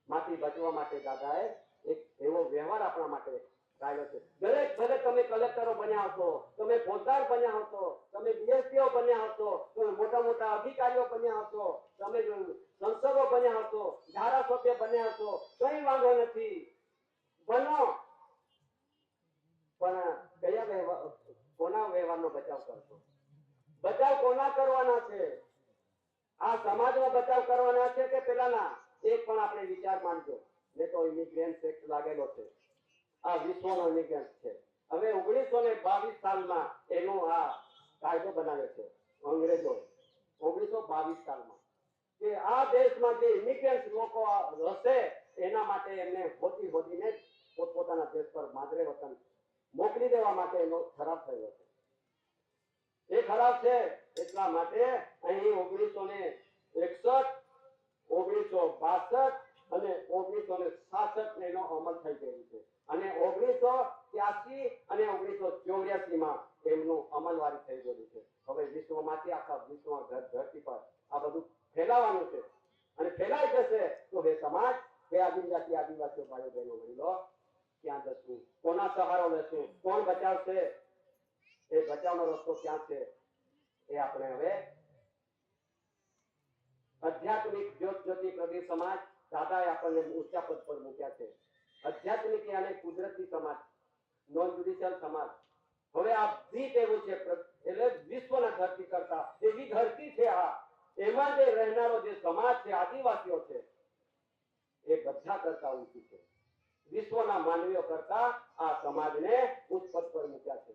માંથી બચવા માટે દાદાએ એક એવો વ્યવહાર આપણા માટે કાઢ્યો છે. દરેક ભલે તમે કલેક્ટરો બન્યા હશો, તમે ફોજદાર બન્યા હશો, તમે ડીએસપીઓ બન્યા હશો, તમે મોટા મોટા અધિકારીઓ બન્યા હશો, તમે સંસદો બન્યા હશો, ધારાસભ્ય બન્યા હશો, કઈ વાંધો નથી, બનો. પણ કયા વ્યવહાર, કોના વ્યવહારનો બચાવ કરશો? બચાવ કોના કરવાના છે? આ સમાજનો બચાવ કરવાના છે કે પેલાના? એક પણ આપણે વિચાર માનજો. ને તો ઇમિગ્રન્ટ એક્ટ લાગેલો છે, આ વિશ્વનો ઇમિગ્રન્ટ છે. હવે 1922 સાલમાં એનો આ કાયદો બનાવ્યો છે અંગ્રેજો 1922 સાલમાં, કે આ દેશમાં જે ઇમિગ્રન્ટ લોકો હશે એના માટે એમને હોદીને પોતપોતાના દેશ પર માદરે વતન મોકલી દેવા માટે એનો ઠરાવ થયો છે. એ ઠરાવ છે એટલા માટે અહીં 1961, 1962 અને 1966 એનો અમલ થઈ ગયો છે, અને 1983 અને 1984 માં એમનું અમલવારી થઈ ગયું છે. હવે વિશ્વમાંથી આખા વિશ્વમાં ધરતી પર આ બધું ફેલાવાનું છે, અને ફેલાઈ જશે તો હે સમાજ, હે આદિવાસીઓ ભાઈઓ બહેનો વડીલો, ક્યાં જશું? કોના સહારો લેશું? કોણ બચાવશે? એ બચાવનો રસ્તો ક્યાં છે? એ આપણે હવે આધ્યાત્મિક જ્યોતિ પ્રદીપ સમાજ દાદાએ આપણને ઊંચા પદ પર મૂક્યા છે. આધ્યાત્મિક અને કુદરતી સમાજ, નોન જ્યુડિશિયલ સમાજ. હવે આ દ્વીપ એવું છે, એટલે વિશ્વના ધરતી કરતા એવી ધરતી છે આ, એમાં જે રહેનારો જે સમાજ છે, આદિવાસીઓ છે, એ બધા કરતા ઊંચી છે. વિશ્વના માનવીઓ કરતા આ સમાજને ઉચ્ચ પદ પર મૂક્યા છે,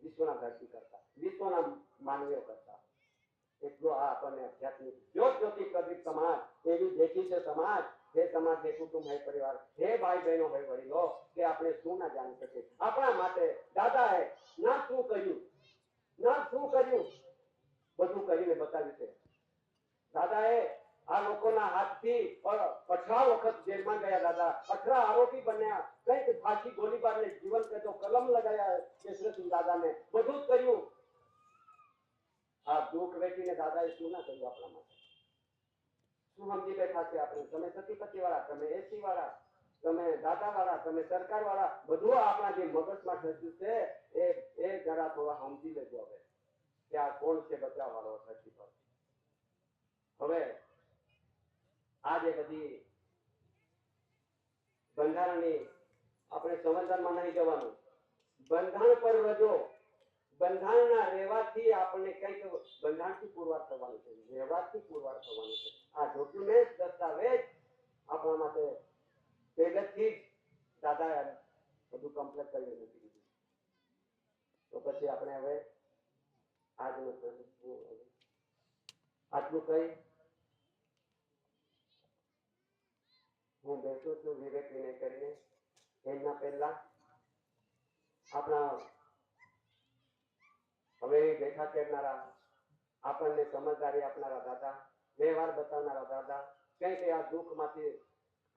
વિશ્વના ધરતી કરતા, વિશ્વના માનવીઓ કરતા. એટલો આ આપણને આધ્યાત્મિક જ્યોતિ પ્રદીપ સમાજ એવી દેખી છે સમાજ, હે સમાજ, હે કુટુંબ, હે પરિવાર, હે ભાઈ બહેનો, હે વડીલો, કે આપણે શું ના જાણી શકીએ. આપણા માટે દાદાએ ના શું કર્યું, બધું કરીને બતાવ્યું છે. દાદાએ આ લોકોના હાથથી 18 વખત જેલમાં ગયા દાદા, 18 આરોપી બન્યા, કઈક ફાંસી ગોળીબારને જીવન કહેતો કલમ લગાયા કેશરસિંહ દાદાને, બધું જ કર્યું. આ દુઃખ વેઠીને દાદાએ શું ના કર્યું આપણા માટે? શું સમજી બેઠા છે આપણે? તમે સતીપતિ વાળા, તમે એસી વાળા, તમે દાદા વાળા, તમે સરકાર વાળા, બધું આપણા જે મગજમાં થતું છે એ જરા થોડા સમજી લેજો હવે, કે આ કોણ છે બચાવ વાળો ધરતી પર. હવે આ જે બધી બંધારણની આપણે સંવિધાનમાં નહીં જવાનું, બંધારણ પર રજો, બંધારણના રહેવાથી આપણને કંઈક બંધારણથી પુરવાર થવાનું છે, વ્યવહારથી પુરવાર થવાનું છે. આ ડોક્યુમેન્ટ, દસ્તાવેજ આપણા માટે પહેલેથી જ દાદાએ બધું કમ્પ્લીટ કરી મૂકી દીધું. તો પછી આપણે હવે આટલું કહી હું બેસું છું વિવેક વિનય કરીને. એમના પહેલા આપણા હવે બેઠા કરનારા, આપણને સમજદારી આપનારા દાદા, વ્યવહાર બતાવનારા દાદા, કંઈક આ દુઃખમાંથી,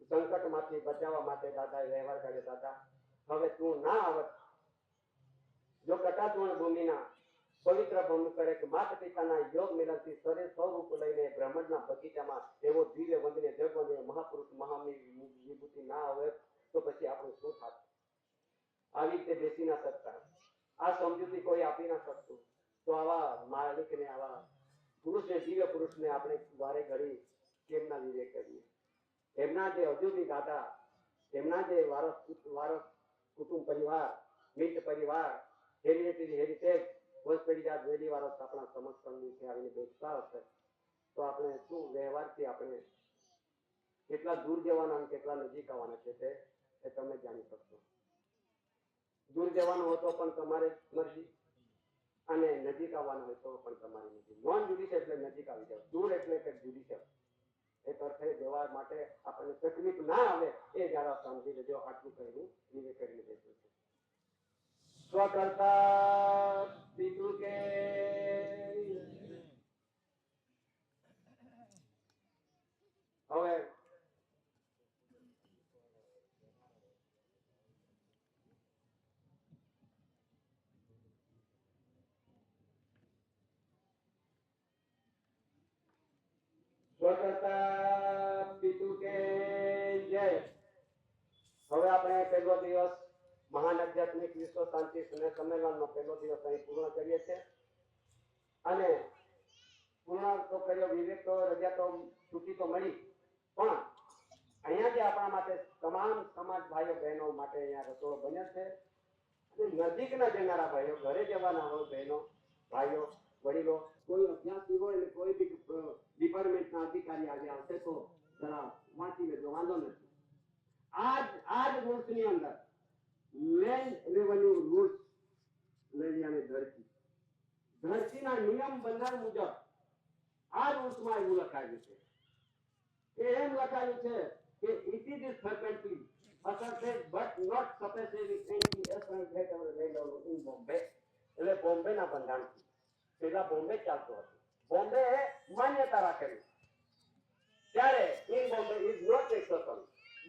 સંકટમાંથી બચાવવા માટે દાદાએ વ્યવહાર કર્યો. દાદા, હવે તું ના આવત, જો કટાચૂર્ણ ભૂમિના પવિત્ર ભૂમિ પર એક માતા પિતાના યોગ મિલનથી શરીર સ્વરૂપ લઈને બ્રહ્માંડના બગીચામાં એવો દિવ્ય વંદનીય જગવંદનીય મહાપુરુષ મહાની વિભૂતિ ના આવે તો પછી આપણું શું થાત? આવી રીતે બેસી ના શકતા, આ સમજૂતી કોઈ આપી ના શકતું. તો આવા માલિકને, આવા પુરુષને, દિવ્ય પુરુષને આપણે વારે ઘડી કેમ ના વિવેક કરીએ? એમના જે હજુ બી દાદા તેમના જે વારસ કુટુંબ પરિવાર, મિત્ર પરિવાર, હેરિટેજ વંશપરિજાત વેદી વારસ આપણા સમસ્તની છે આવીને બેસતા હશે તો આપણે શું વ્યવહારથી આપણે કેટલા દૂર જવાના અને કેટલા નજીક આવવાના છે તે તમે જાણી શકશો. દૂર જવાનું હોય તો પણ તમારે મરજી અને નજીક આવવાનું હોય તો પણ તમારી મરજી. નોન જ્યુડિશિયલ એટલે નજીક આવી જાવ, દૂર એટલે કે જ્યુડિશિયલ. એક અર્થે જવા માટે આપણને તકલીફ ના આવે એ જરા સમજી લેજો. આટલું કહેવું વિવેક કરીને બેઠું છે. સ્વકર્તા પિતૃ કે હવે સ્વકર્તા પિતૃ કે જય. હવે આપણે પહેલો દિવસ મહાન આધ્યાત્મિક વિશ્વ શાંતિ સંમેલનનો પહેલો દિવસ અહીં પૂર્ણ કરીએ છીએ અને પૂર્ણ તો કર્યો, વિવેક તો રજા તો છૂટી તો મળી, પણ અહીંયા જે આપણા માટે તમામ સમાજ ભાઈઓ બહેનો માટે અહીંયા રસોડો બન્યો છે અને નજીકના જનારા ભાઈઓ, ઘરે જવાના હોય બહેનો ભાઈઓ વડીલો, કોઈ અભ્યાસી હોય અને કોઈ બી ડિપાર્ટમેન્ટના અધિકારી આવ્યા હશે તો જરા વાંચી લેજો, વાંધો નથી. આજ રૂલ્સની અંદર લેન્ડ રેવન્યુ રૂલ્સ લઈ અને ધરતીના નિયમ બંધાર મુજબ આ રૂલ્સમાં એવું લખાયું છે કે એમ લખાયું છે કે it is frequently asserted but not sufficiently in Bombay. એટલે બોમ્બેના બંધારણથી પેલા બોમ્બે ચાલતો હતો, બોમ્બે માન્યતા રાખેલી ત્યારે in Bombay is not taxation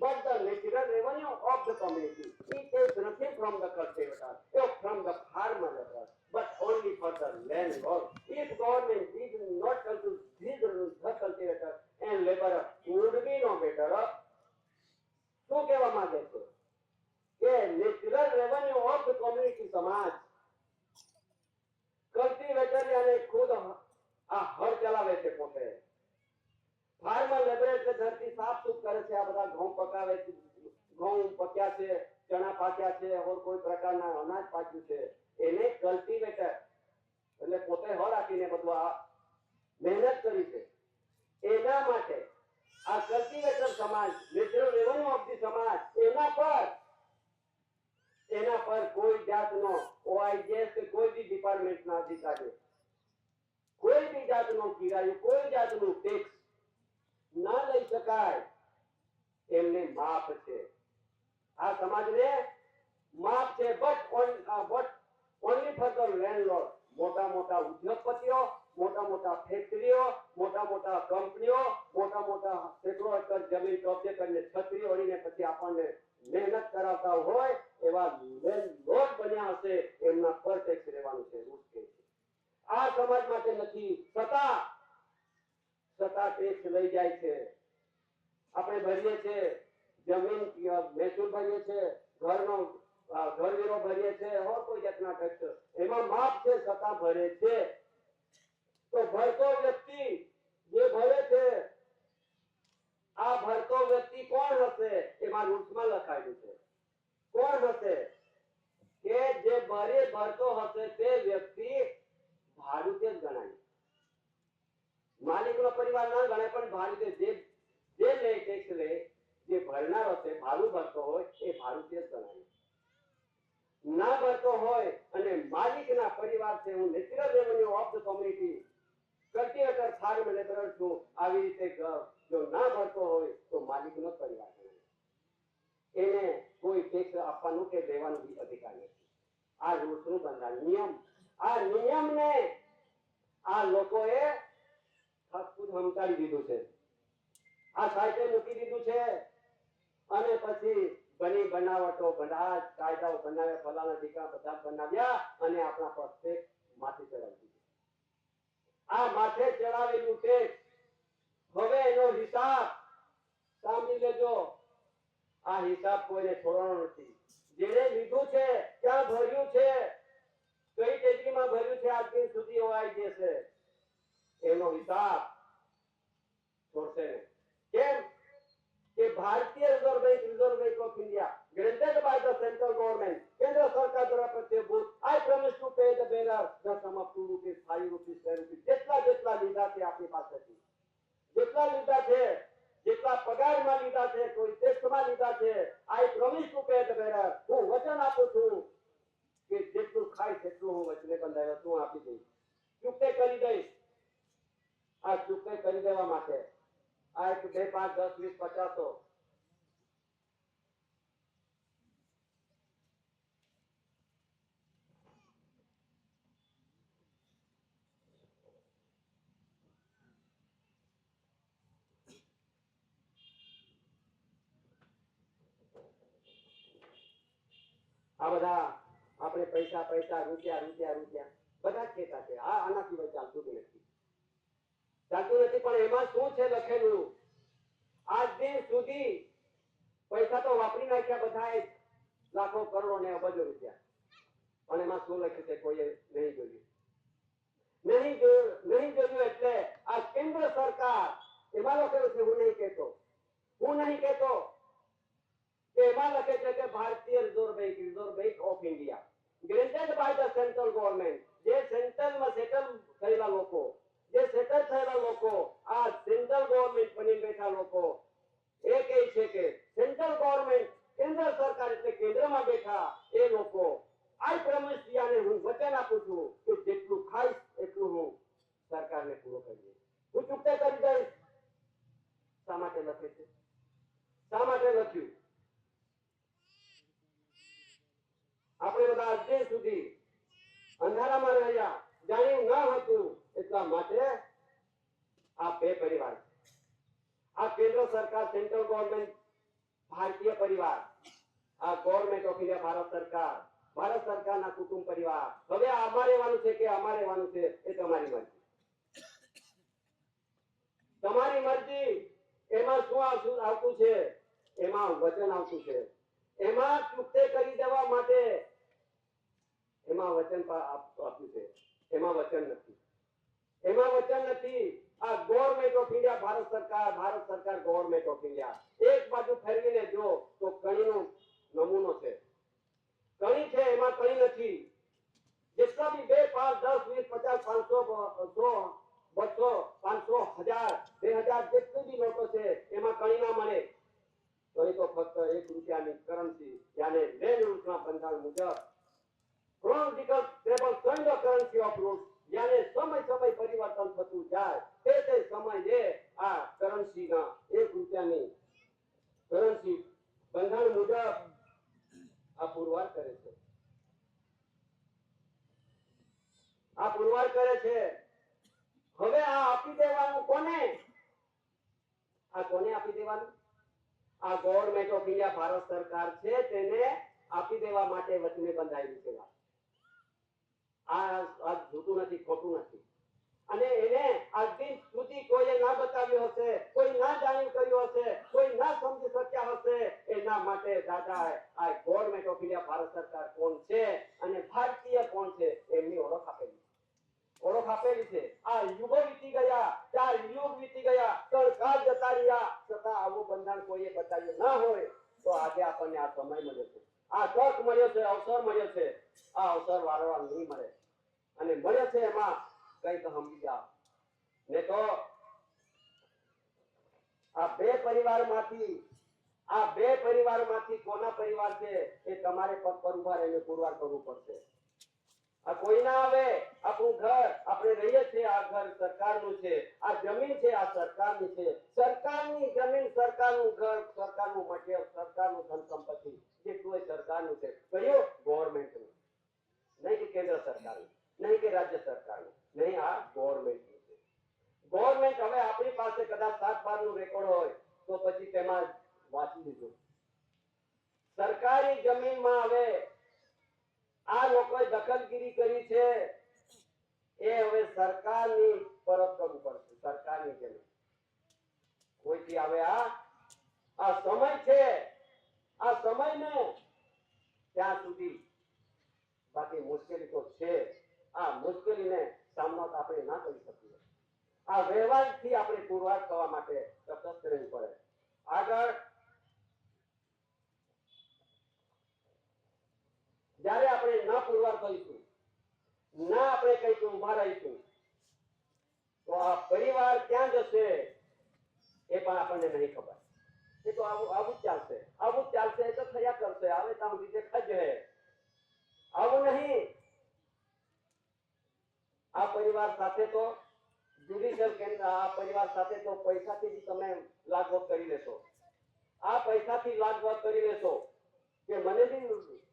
but the natural revenue of the community. It takes nothing from the cultivator or from the farmer but only for the landlord. If government did not cultivate these rules, the cultivator and laborer would be no better off. શું કહેવા માંગે છે કે natural revenue of the community સમાજ કલ્ટિવેટર અને ખુદ આ હળ ચલાવે છે પોતે. ફાર્મર લેબર એટલે ધરતી સાફ સુફ કરે છે, આ બધા ઘઉં પકાવે છે, ઘઉં પક્યા છે, ચણા પાક્યા છે, ઓર કોઈ પ્રકારના અનાજ પાક્યું છે, એને કલ્ટિવેટર એટલે પોતે હળ આપીને બધું આ મહેનત કરી છે. એના માટે આ કલ્ટિવેટર સમાજ, નેચરલ રેવન્યુ ઓફ ધી સમાજ, એના પર કોઈ જાતનો ઓઆઈએસ કે કોઈ બી ડિપાર્ટમેન્ટના અધિકારી કોઈ બી જાતનો કિરાયો, કોઈ જાતનું ટેક્સ ના લઈ શકાય, એમને માફ છે. આ સમાજને માફ છે, બટ ઓનલી ફોર ધ લેન્ડલોર્ડ. મોટા મોટા ઉદ્યોગપતિઓ, મોટા મોટા ફેક્ટરીઓ, મોટા મોટા કંપનીઓ, મોટા મોટા સેંકડો એકર જમીન કબજે કરીને છત્રી ઓળીને પછી આપણને મહેનત કરાવતા હોય એવા લેન્ડલોર્ડ બન્યા હશે, એમના પર ટેક્સ લેવાનું છે. આ સમાજ માટે નથી, છતાં ટેક્સ લઈ જાય છે. આપણે ભરીએ છીએ જમીન મહેસૂલ ભરીએ છીએ, ઘર વેરો ભરીએ છીએ, ઓર કોઈ જાતના ટેક્સ એમાં માફ છે, છતાં ભરે છે. તો ભરતો વ્યક્તિ જે ભરે છે, આ ભરતો વ્યક્તિ કોણ હશે? એમાં રૂલ્સમાં લખાયેલું છે કોણ હશે કે જે ભરતો હશે તે વ્યક્તિ ભાડુતે જ ગણાય. માલિકનો પરિવાર ના ગણાય, પણ ભાડુતે જે લે ટેક્સ લે, જે ભરનારો છે, ભાડું ભરતો હોય એ ભાડુતે જ ગણાય. ના ભરતો હોય અને માલિકના પરિવાર છે, હું natural revenue of the community cultivator farm labourer છું, આવી રીતે જો ના ભરતો હોય તો માલિકનો પરિવાર ગણાય. એને કોઈ ટેક્સ આપવાનું કે દેવાનું અધિકાર નથી. આ રૂલ્સનું બંધારણ નિયમ, આ નિયમને આ લોકોએ સમજાવી દીધું છે, આ સાહિત્ય મૂકી દીધું છે અને પછી બની બનાવટો બધા કાયદાઓ બનાવ્યા, ફલાણા દીકરા બધા બનાવ્યા અને આપણા પાસે માથે ચડાવી દીધું. આ માથે ચડાવેલું ટેક્સ હવે એનો હિસાબ સાંભળી લેજો. આ હિસાબ કોઈને છોડવાનો નથી. જેને લીધું છે, ક્યાં ભર્યું છે, કઈ ટેકરીમાં ભર્યું છે, આજ દિન સુધી હોવાઈ જશે, એનો હિસાબ છોડશે નહીં. કેમ કે ભારતીય reserve bank of Gadara Pratyabhut. I promise to pay the bearer the sum of 2 rupees, 5 rupees, 10 rupees. જેટલા લીધા છે આપની પાસેથી, જેટલા લીધા છે, જેટલા પગારમાં લીધા છે, કોઈ ટેસ્ટમાં લીધા છે, I promise to pay the bearer. હું વચન આપું છું કે જેટલું ખાય તેટલું હું વચને બંધાયો છું આપી દઈશ, ચૂકતે કરી દઈશ. આ ચૂકતે કરી દેવા માટે આ 1, 2, 5, 10, 20, 50 આ બધા આપણે પૈસા પૈસા રૂપિયા રૂપિયા રૂપિયા બધા જ કહેતા છે. આના સિવાય ચાલતું જ નથી, ચાલતું નથી. પણ એમાં શું છે લખેલું? આજ દિન સુધી પૈસા તો વાપરી નાખ્યા બધાએ, લાખો કરોડો ને અબજો રૂપિયા, પણ એમાં શું લખ્યું છે કોઈએ નહીં જોયું. નહીં જોયું એટલે આ કેન્દ્ર સરકાર એમાં લખેલું છે. હું નહીં કહેતો કે એમાં લખે છે કે ભારતીય reserve bank of India granted by the central government. જે સેન્ટ્રલમાં સેટલ થયેલા લોકો, જે સેટલ થયેલા લોકો, આ સેન્ટ્રલ ગવર્મેન્ટ બની બેઠા લોકો એ કહે છે કે સેન્ટ્રલ ગવર્મેન્ટ, કેન્દ્ર સરકાર એટલે કેન્દ્રમાં બેઠા એ લોકો આઈ પ્રમિસ યાને હું વચન આપું છું કે જેટલું ખાઈશ એટલું હું સરકારને પૂરો કરી દઈશ, હું ચૂકતે કરી દઈશ. શા માટે લખે છે? શા માટે લખ્યું? આપણે બધા આજે સુધી અંધારામાં રહ્યા, જાણ્યું ન હતું. એટલા માટે આ બે પરિવાર, આ કેન્દ્ર સરકાર સેન્ટ્રલ ગવર્મેન્ટ ભારતીય પરિવાર, આ ગવર્મેન્ટ ઓફ ઇન્ડિયા ભારત સરકારના કુટુંબ પરિવાર. હવે આમાં રહેવાનું છે કે આમાં રહેવાનું છે એ તમારી મરજી, તમારી મરજી. એમાં શું આવતું છે? એમાં વચન આવતું છે. એમાં ચૂકતે કરી દેવા માટે એમાં વચન આપ્યું છે, એમાં વચન નથી. આ ગવર્મેન્ટ ઓફ ઇન્ડિયા ભારત સરકાર ગવર્મેન્ટ ઓફ ઇન્ડિયા. એક બાજુ ફેરવીને જો તો કણીનો નમૂનો છે. કણી છે, એમાં કણી નથી. જેટલા બી 2, 5, 10, 20, 50, 500, 100, 200, 500, 1000, 2000 જેટલી બી નોટો છે એમાં કણી ના મળે. કણી તો ફક્ત 1 રૂપિયાની કરન્સી, યાને લેન્ડ રૂલ્સના બંધારણ મુજબ chronological stable kind of currency of rules, यानी समय परिवर्तन થતું જાય તે સમયે આ કરન્સીના 1 રૂપિયાની કરન્સી બંધારણ મુજબ આ પુરવાર કરે છે. હવે આ આપી દેવાનું કોને? આ કોને આપી દેવાનું? આ ગવર્મેન્ટ ઓફ ઇન્ડિયા ભારત સરકાર છે તેને આપી દેવા માટે વચને બંધાયેલી છે. આ જૂઠું નથી, ખોટું નથી. અને એને આજ દિન સુધી કોઈએ ના બતાવ્યો હશે, કોઈ ના જાણી કર્યો હશે, કોઈ ના સમજી શક્યા હશે. એના માટે દાદા આ ગવર્મેન્ટ ઓફ ઇન્ડિયા ભારત સરકાર કોણ છે અને ભારતીય કોણ છે એમની ઓળખ આપેલી છે. આ યુગો વીતી ગયા, 4 યુગ વીતી ગયા, સરકાર જતા રહ્યા, છતાં આવું બંધારણ કોઈએ બતાવ્યું ના હોય તો આજે આપણને આ સમય મળ્યો છે, આ તક મળ્યો છે, અવસર મળ્યો છે. આ અવસર વારંવાર નહીં મળે અને મળે છે એમાં કઈક સમજી જાઓ. ને તો આ બે પરિવારમાંથી કોના પરિવાર છે એ તમારે પગ પર ઉભા રહીને પુરવાર કરવું પડશે. આ કોઈ ના આવે. આપણું ઘર આપણે રહીએ છીએ, આ ઘર સરકારનું છે, આ જમીન છે આ સરકારની છે. સરકારની જમીન, સરકારનું ઘર, સરકારનું મટીરીયલ, સરકારનું ધન સંપત્તિ જેટલું એ સરકારનું છે. કયું? ગવર્મેન્ટનું. નહીં કે કેન્દ્ર સરકારનું, નહીં કે રાજ્ય સરકારનું, નહીં, આ ગવર્મેન્ટનું છે. ગવર્મેન્ટ હવે આપણી પાસે કદાચ 7-12 નું રેકોર્ડ હોય તો પછી તેમાં વાંચી લીધું. સરકારી જમીનમાં હવે આ લોકોએ દખલગીરી કરી છે એ હવે સરકારની પરત કરવું પડશે. સરકારની જમીન કોઈથી આવે આ સમય છે, આ સમયને ત્યાં સુધી બાકી મુશ્કેલી તો છે. આ મુશ્કેલીને સામનો આપણે ના કરી શકીએ. આ વ્યવહારથી આપણે પુરવાર થવા માટે તટસ્થ રહેવું પડે. આગળ જ્યારે આપણે આવું જ ચાલશે તો થયા કરશે આવે ત્યાં સુધી દેખાય જ હે આવું નહીં આ પરિવાર સાથે તો જ્યુડિશિયલ કેન્દ્ર આ પરિવાર સાથે તો પૈસાથી જ તમે લાગવગ કરી લેશો આ પૈસાથી લાગવગ કરી લેશો કે મને બી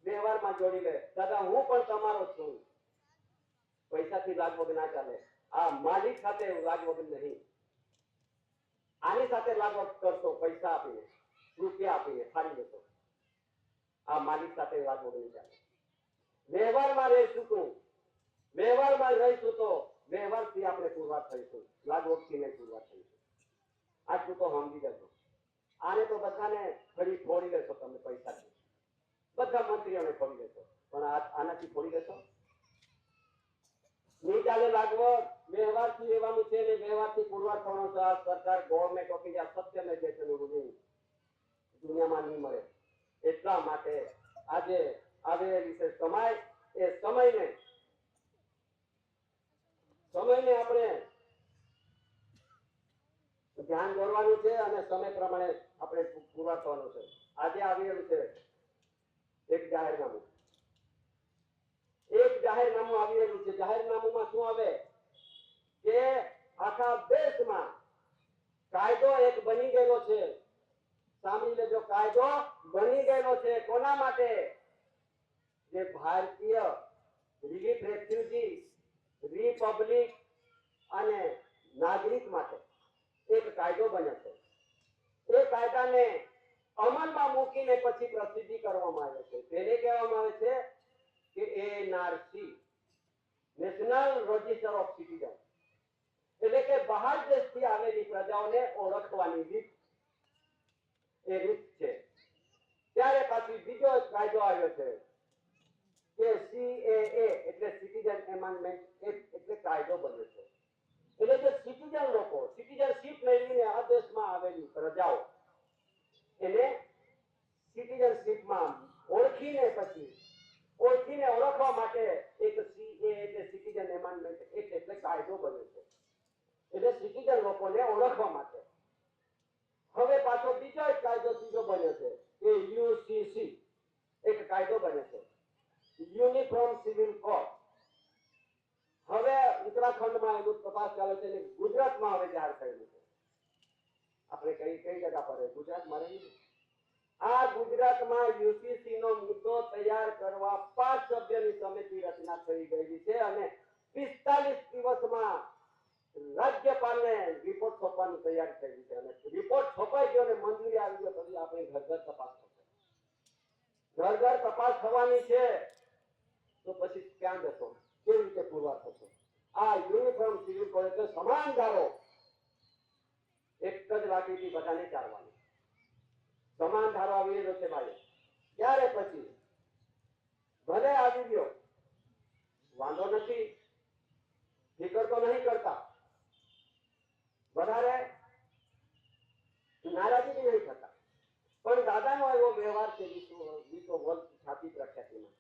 વ્યવહારમાં જોડી લે દાદા હું પણ તમારો છું પૈસાથી લાગવગ ના ચાલે આ માલિક સાથે લાગવગ નહીં આની સાથે લાગવગ કરશો પૈસા આપીને રૂપિયા આપીને ફાડી લેશો આ માલિક સાથે લાગવગ નહીં ચાલે વ્યવહારમાં રહીશું તું વ્યવહારમાં રહીશું તો વ્યવહારથી આપણે પુરવાર થઈશું લાગવગથી નહીં પુરવાર થઈશું આટલું તો સમજી જજો આને તો બધાને ફરી ફોડી લેશો તમે પૈસાથી બધા મંત્રીઓને ફોડી લેશો પણ આનાથી ફોડી લેશો નહીં ચાલે લાગવગ વ્યવહારથી લેવાનું છે ને વ્યવહારથી પુરવાર થવાનું છે આ સરકાર ગવર્મેન્ટ ઓફ ઇન્ડિયા સત્યમેવ દુનિયામાં નહીં મળે એટલા માટે આજે આવેલી છે સમય એ સમયને આપણે ધ્યાન દોરવાનું છે અને સમય પ્રમાણે આપણે પુરવાર થવાનું છે આજે આવેલું છે એક જાહેરનામું આવી રહ્યું છે જાહેરનામામાં શું આવે કે આખા દેશમાં કાયદો એક બની ગયેલો છે સાંભળી લેજો કાયદો બની ગયેલો છે કોના માટે જે ભારતીય રિલીફ રેફ્યુજી રિપબ્લિક અને નાગરિક માટે એક કાયદો બન્યો છે એ કાયદાને અમલમાં મૂકીને પછી પ્રસિદ્ધિ કરવામાં આવે છે તેને કહેવામાં આવે છે કે NRC national register of citizen એટલે કે બહાર દેશથી આવેલી પ્રજાઓને ઓળખવાની રીત એ રીત છે ત્યારે પાછી બીજો કાયદો આવ્યો છે કે સીએએ એટલે સિટીઝન એમેન્ડમેન્ટ એટલે કાયદો બન્યો છે એટલે જે સિટીઝન લોકો સિટીઝનશીપ મેળવીને આ દેશમાં આવેલી પ્રજાઓ એને સિટીઝનશીપમાં ઓળખીને ઓળખવા માટે એક સીએ એટલે સિટીઝન એમેન્ડમેન્ટ એટલે કાયદો બન્યો છે એટલે સિટીઝન લોકોને ઓળખવા માટે હવે પાછો બીજો એક કાયદો ત્રીજો બન્યો છે કે યુસીસી એક કાયદો બન્યો છે યુનિફોર્મ સિવિલ કોડ હવે ઉત્તરાખંડમાં એનું તપાસ ચાલે છે અને ગુજરાતમાં હવે જાહેર થયેલું છે આપણે કઈ જગ્યા પર ગુજરાતમાં રહી આ ગુજરાતમાં યુસીસી નો મુદ્દો તૈયાર કરવા 5 સભ્યોની સમિતિ રચના થઈ ગઈ છે અને 45 દિવસમાં રાજ્યપાલને રિપોર્ટ સોંપવાની તૈયારી થઈ છે અને રિપોર્ટ છપાઈ ગયો અને મંજૂરી આવી ગયો પછી આપણે ઘર તપાસ થશે ઘર તપાસ થવાની છે તો પછી ક્યાં જશો કેવી રીતે પુરવાર થશે આ યુનિફોર્મ સિવિલ કોડ એટલે સમાન ધારો એક જ લાઠીથી બધાને ચાલવાની સમાન ધારો આવી રહ્યો છે ભાઈ ત્યારે પછી ભલે આવી ગયો વાંધો નથી ફિકર તો નહીં કરતા વધારે નારાજી નહીં થતા પણ દાદાનો એવો વ્યવહાર છે વિશ્વ વર્લ્ડ છાતી પ્રખ્યાતિમાં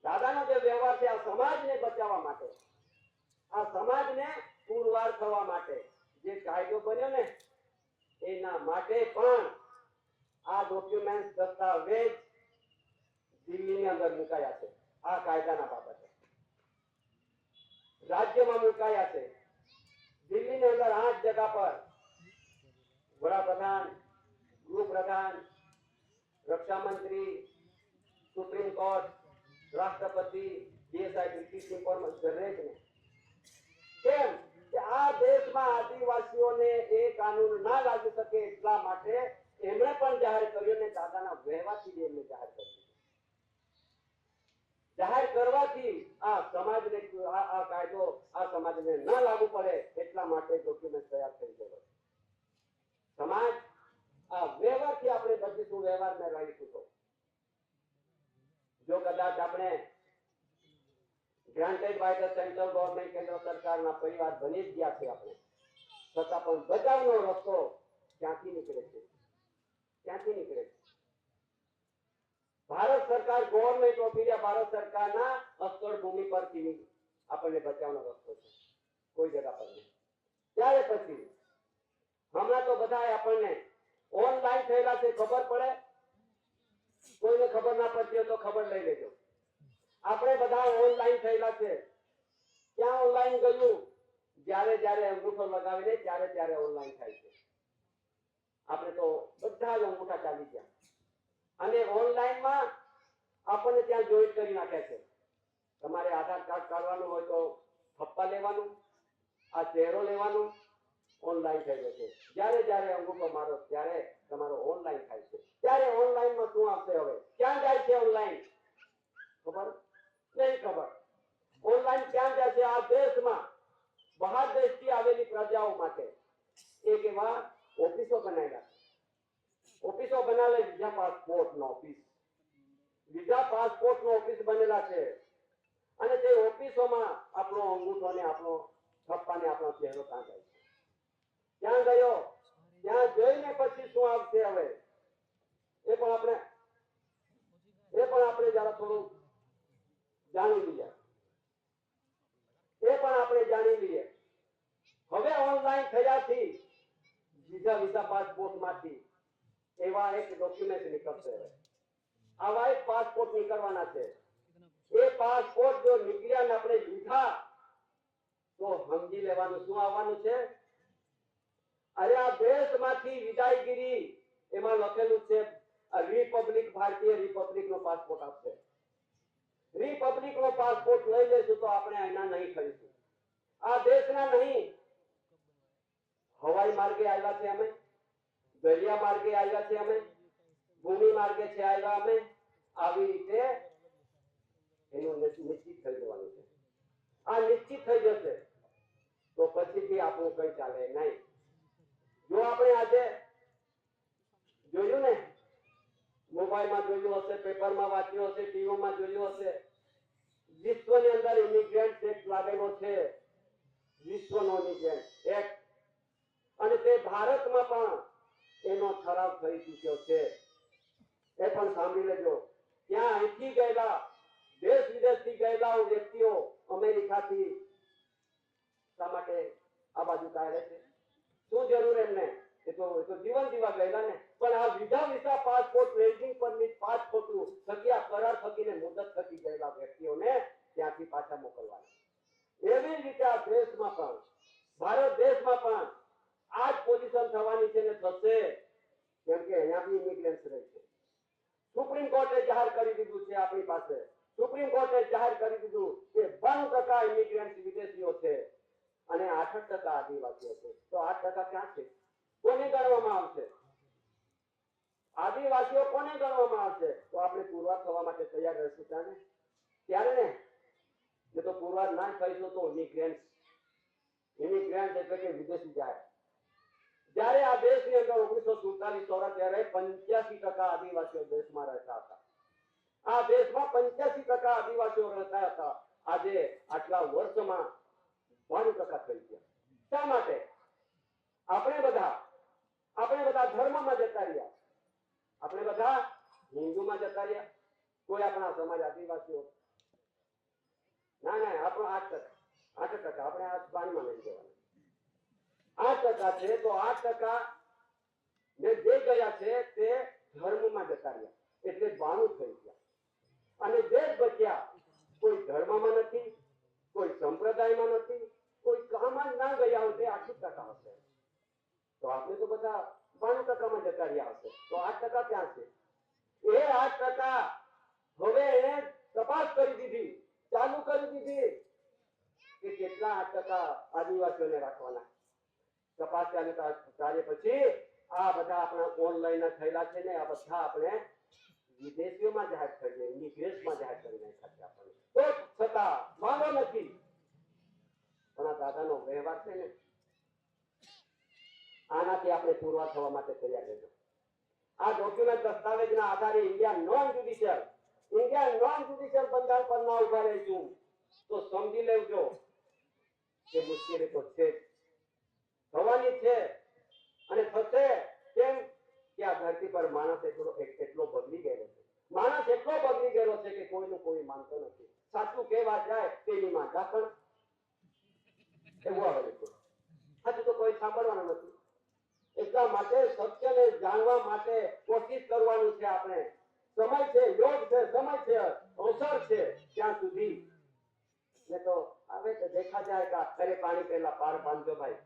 દાદાનો જે વ્યવહાર છે આ સમાજને બચાવવા માટે આ સમાજને પુરવાર થવા માટે જે કાયદો બન્યો ને એના માટે પણ આ ડોક્યુમેન્ટ દસ્તાવેજ દિલ્હીની અંદર મુકાયા છે આ કાયદાના બાબતે રાજ્યમાં મુકાયા છે દિલ્હીની અંદર 8 જગ્યા પર વડાપ્રધાન ગૃહપ્રધાન રક્ષા મંત્રી સુપ્રીમ કોર્ટ રાષ્ટ્રપતિ DSI બ્રિટિશ ઇન્ફોર્મેશન કેમ કે આ દેશમાં આદિવાસીઓને એ કાનૂન ના લાગી શકે એટલા માટે એમણે પણ જાહેર કર્યું ને દાદાના વહેવાથી એમને જાહેર કર્યું જાહેર કરવાથી આ સમાજને આ કાયદો આ સમાજને ન લાગુ પડે એટલા માટે ડોક્યુમેન્ટ તૈયાર થઈ ગયો સમાજ આ વ્યવહારથી આપણે બચીશું વ્યવહારમાં રહીશું તો જો કદાચ આપણે granted by the central government કેન્દ્ર સરકારના પરિવાર બની જ ગયા છે આપણે છતાં પણ બચાવનો રસ્તો ક્યાંથી નીકળે છે ભારત સરકાર ગવર્નમેન્ટ ઓફ ઇન્ડિયા ભારત સરકારના અસ્તર ભૂમિ પરથી આપણને બચાવનો રસ્તો છે કોઈ જગ્યા પર નહીં ત્યારે પછી હમણાં તો બધા આપણને ઓનલાઈન થયેલા છે ખબર પડે? કોઈને ખબર ના પડતી હોય તો ખબર લઈ લેજો. આપણે બધા ઓનલાઈન થયેલા છે. ક્યાં ઓનલાઈન ગયું? જ્યારે જ્યારે અંગૂઠો લગાવીને ત્યારે ત્યારે ઓનલાઈન થાય છે. આપણે તો બધા જ અંગૂઠા ચાલી ગયા. અને ઓનલાઈનમાં આપણને ત્યાં જોઈન્ટ કરી નાખે છે. તમારે આધાર કાર્ડ કાઢવાનું હોય તો થપ્પા લેવાનું, આ ચહેરો લેવાનું, ઓનલાઈન થઈ જશે. જ્યારે જ્યારે અંગૂઠો મારો ત્યારે તમારો ઓનલાઈન થાય છે. ત્યારે ઓનલાઈનમાં શું આવશે હવે? ક્યાં જાય છે ઓનલાઈન? ખબર નહીં? ખબર. ઓનલાઈન ક્યાં જાય છે? આ દેશમાં બહાર દેશથી આવેલી પ્રજાઓ માટે એક એવા ઓફિસો બનાવ્યા. ઓફિસો બનાવે વિઝા પાસપોર્ટ નો ઓફિસ. વિઝા પાસપોર્ટ નો ઓફિસ બનેલા છે. અને તે ઓફિસોમાં આપણો અંગૂઠો ને આપણો થપ્પા ને આપણો ચહેરો ત્યાં જાય છે. ક્યાં ગયો? ત્યાં જોઈને પછી શું આવશે હવે? એ પણ આપણે જરા થોડું જાણી લઈએ. હવે ઓનલાઈન થયાથી વિઝા પાસપોર્ટ માંથી એવા એક ડોક્યુમેન્ટ નીકળશે. આવા એક પાસપોર્ટ નીકળવાના છે. એ પાસપોર્ટ જો નીકળ્યા ને આપણે લીધા તો સમજી લેવાનું શું આવવાનું છે. અરે આ દેશમાંથી વિદાયગીરી એમાં લખેલું છે રિપબ્લિક, ભારતીય રિપબ્લિક નો પાસપોર્ટ આપશે. રિપબ્લિક નો પાસપોર્ટ લઈ લેશું તો આપણે એના નહીં ખરીશું. આ દેશના નહીં. હવાઈ માર્ગે આવ્યા છે અમે, દરિયા માર્ગે આવ્યા છે અમે, ભૂમિ માર્ગે છે આવ્યા અમે. આવી રીતે એનું નિશ્ચિત થઈ જવાનું છે. આ નિશ્ચિત થઈ જશે તો પછીથી આપણું કઈ ચાલે નહીં. જો આપણે આજે જોયું ને, મોબાઈલમાં જોયું હશે, પેપરમાં વાંચ્યું હશે, ટીવીમાં જોયું હશે, વિશ્વની અંદર ઇમિગ્રન્ટ એક્ટ લાગેલો છે. વિશ્વનો ઇમિગ્રન્ટ એક્ટ. અને તે ભારતમાં પણ એનો ઠરાવ થઈ ચૂક્યો છે. એ પણ સાંભળી લેજો. ત્યાં અહીંથી ગયેલા, દેશ વિદેશથી ગયેલા વ્યક્તિઓ અમેરિકાથી શા માટે આ બાજુ કાઢે છે? શું જરૂર એમને? એ તો જીવન જીવા ગયેલા ને. પણ આ visa passport, raising permit, passport થકી આ કરાર થકીને મુદત થકી ગયેલા વ્યક્તિઓને ત્યાંથી પાછા મોકલવાના. એવી રીતે આ દેશમાં પણ, ભારત દેશમાં પણ આ જ પોઝિશન થવાની છે ને થશે. કેમ કે અહીંયા બી ઇમિગ્રન્ટ રહે છે. સુપ્રીમ કોર્ટે જાહેર કરી દીધું છે આપણી પાસે. સુપ્રીમ કોર્ટે જાહેર કરી દીધું કે 92% ઇમિગ્રન્ટ વિદેશીઓ છે અને 68% આદિવાસીઓ છે. તો 8% ક્યાં છે? કોને ગણવામાં આવશે? આદિવાસીઓ કોને ગણવામાં આવશે? તો આપણે પુરવાર થવા માટે તૈયાર રહેશું ત્યારે ને. એ તો પુરવાર ના થઈશું તો ઇમિગ્રન્ટ એટલે કે વિદેશી જાય. જ્યારે આ દેશની અંદર 1947 ત્યારે 85% આદિવાસીઓ દેશમાં રહેતા હતા. આ દેશમાં 85% આદિવાસીઓ રહેતા હતા. આજે આટલા વર્ષમાં 92% થઈ ગયા. શા માટે? આપણે બધા ધર્મમાં જતા રહ્યા. આપણે બધા હિન્દુમાં જતા રહ્યા. કોઈ આપણા સમાજ આદિવાસીઓ ના આપણો 8% આપણે આ પાણીમાં લઈ જવાના. 8% છે તો 8% ને જે ગયા છે તે ધર્મમાં જતા રહ્યા એટલે 92 થઈ ગયા. અને જે બચ્યા કોઈ ધર્મમાં નથી, કોઈ સંપ્રદાયમાં નથી, કોઈ કામમાં ના ગયા હોય તે 8% હશે. તો આપણે તો બધા 92%માં જતા રહ્યા હશે. તો 8% ક્યાં છે? એ 8% હવે એને તપાસ કરી દીધી, ચાલુ કરી દીધી કે કેટલા 8% આદિવાસીઓને રાખવાના. તપાસ ચાલુ કાર્ય પછી આ બધા આપણા ઓનલાઈન થયેલા છે ને, આ બધા આપણે વિદેશીઓમાં જાહેર કરીએ, ઇમિગ્રેશનમાં જાહેર કરી નાખ્યા છે આપણને. તો છતાં માંગો નથી. પણ આ દાદાનો વ્યવહાર છે ને, આનાથી આપણે પુરવાર થવા માટે તૈયાર રહેજો. આ ડોક્યુમેન્ટ દસ્તાવેજના આધારે ઇન્ડિયા નોન જ્યુડિશિયલ બંધારણ પર ના ઉભા રહીશું તો સમજી લેજો કે મુશ્કેલી તો છે, થવાની છે અને થશે. કેમ કે આ ધરતી પર માણસ એટલો બગડી ગયેલો છે. માણસ એટલો બગડી ગયેલો છે કે કોઈનું કોઈ માનતો નથી. સાચું કહેવા જાય તેની માં ઢાંકણ. એવું આવે છે. સાચું તો કોઈ સાંભળવાનું નથી. એટલા માટે સત્યને જાણવા માટે કોશિશ કરવાનું છે. આપણે સમય છે, યોગ છે, સમય છે, અવસર છે ત્યાં સુધી. ને તો હવે તો દેખા જાય કે ઘરે પાણી પહેલા પાર બાંધજો ભાઈ.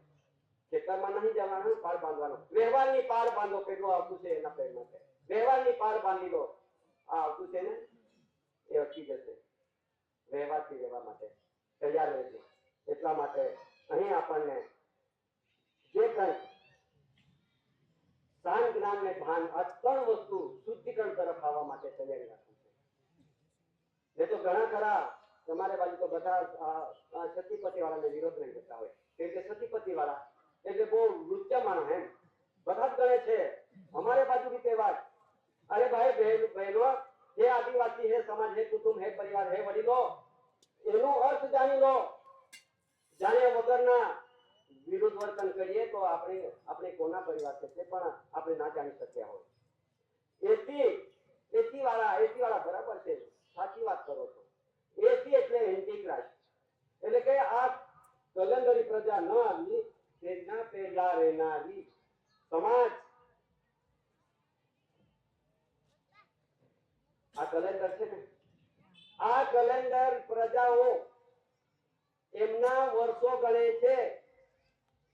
ખેતરમાં નહીં જવાનું, પાર બાંધવાનું. વ્યવહારની પાર બાંધો. કેટલું આવતું છે એના પેર માટે વ્યવહારની પાર બાંધી લો. આ આવતું છે ને એ અટકી જશે. વ્યવહારથી રહેવા માટે તૈયાર રહેજો. એટલા માટે અહીં આપણને જે કંઈ જ્ઞાન જ્ઞાન ને ભાન આ ત્રણ વસ્તુ શુદ્ધિકરણ તરફ આવવા માટે તૈયારી રાખવી છે. એ તો ઘણા ખરા તમારે બાજુ તો બધા સતીપતિ વાળાને વિરોધ નહીં કરતા હોય. કેમ કે સતીપતિ વાળા એટલે બહુ લુચ્ચા માણસ એમ બધા જ ગણે છે. અમારે બાજુ બી કહેવાય, અરે ભાઈ બહેનો, હે આદિવાસી, હે સમાજ, હે કુટુંબ, હે પરિવાર, હે વડીલો, એનો અર્થ જાણી લો. જાણ્યા વગરના વિરુદ્ધ વર્તન કરીએ તો આપણે કોના પરિવાર છે તે પણ આપણે ના જાણી શક્યા હોય. એસી વાળા બરાબર છે, સાચી વાત કરો છો. એસી એટલે એન્ટીક્રાઇસ્ટ, એટલે કે આ કલંદરી પ્રજા ન આવી તેના પહેલા રહેનારી સમાજ. આ કલેન્ડર છે ને, આ કલેન્ડર પ્રજાઓ એમના વર્ષો ગણે છે,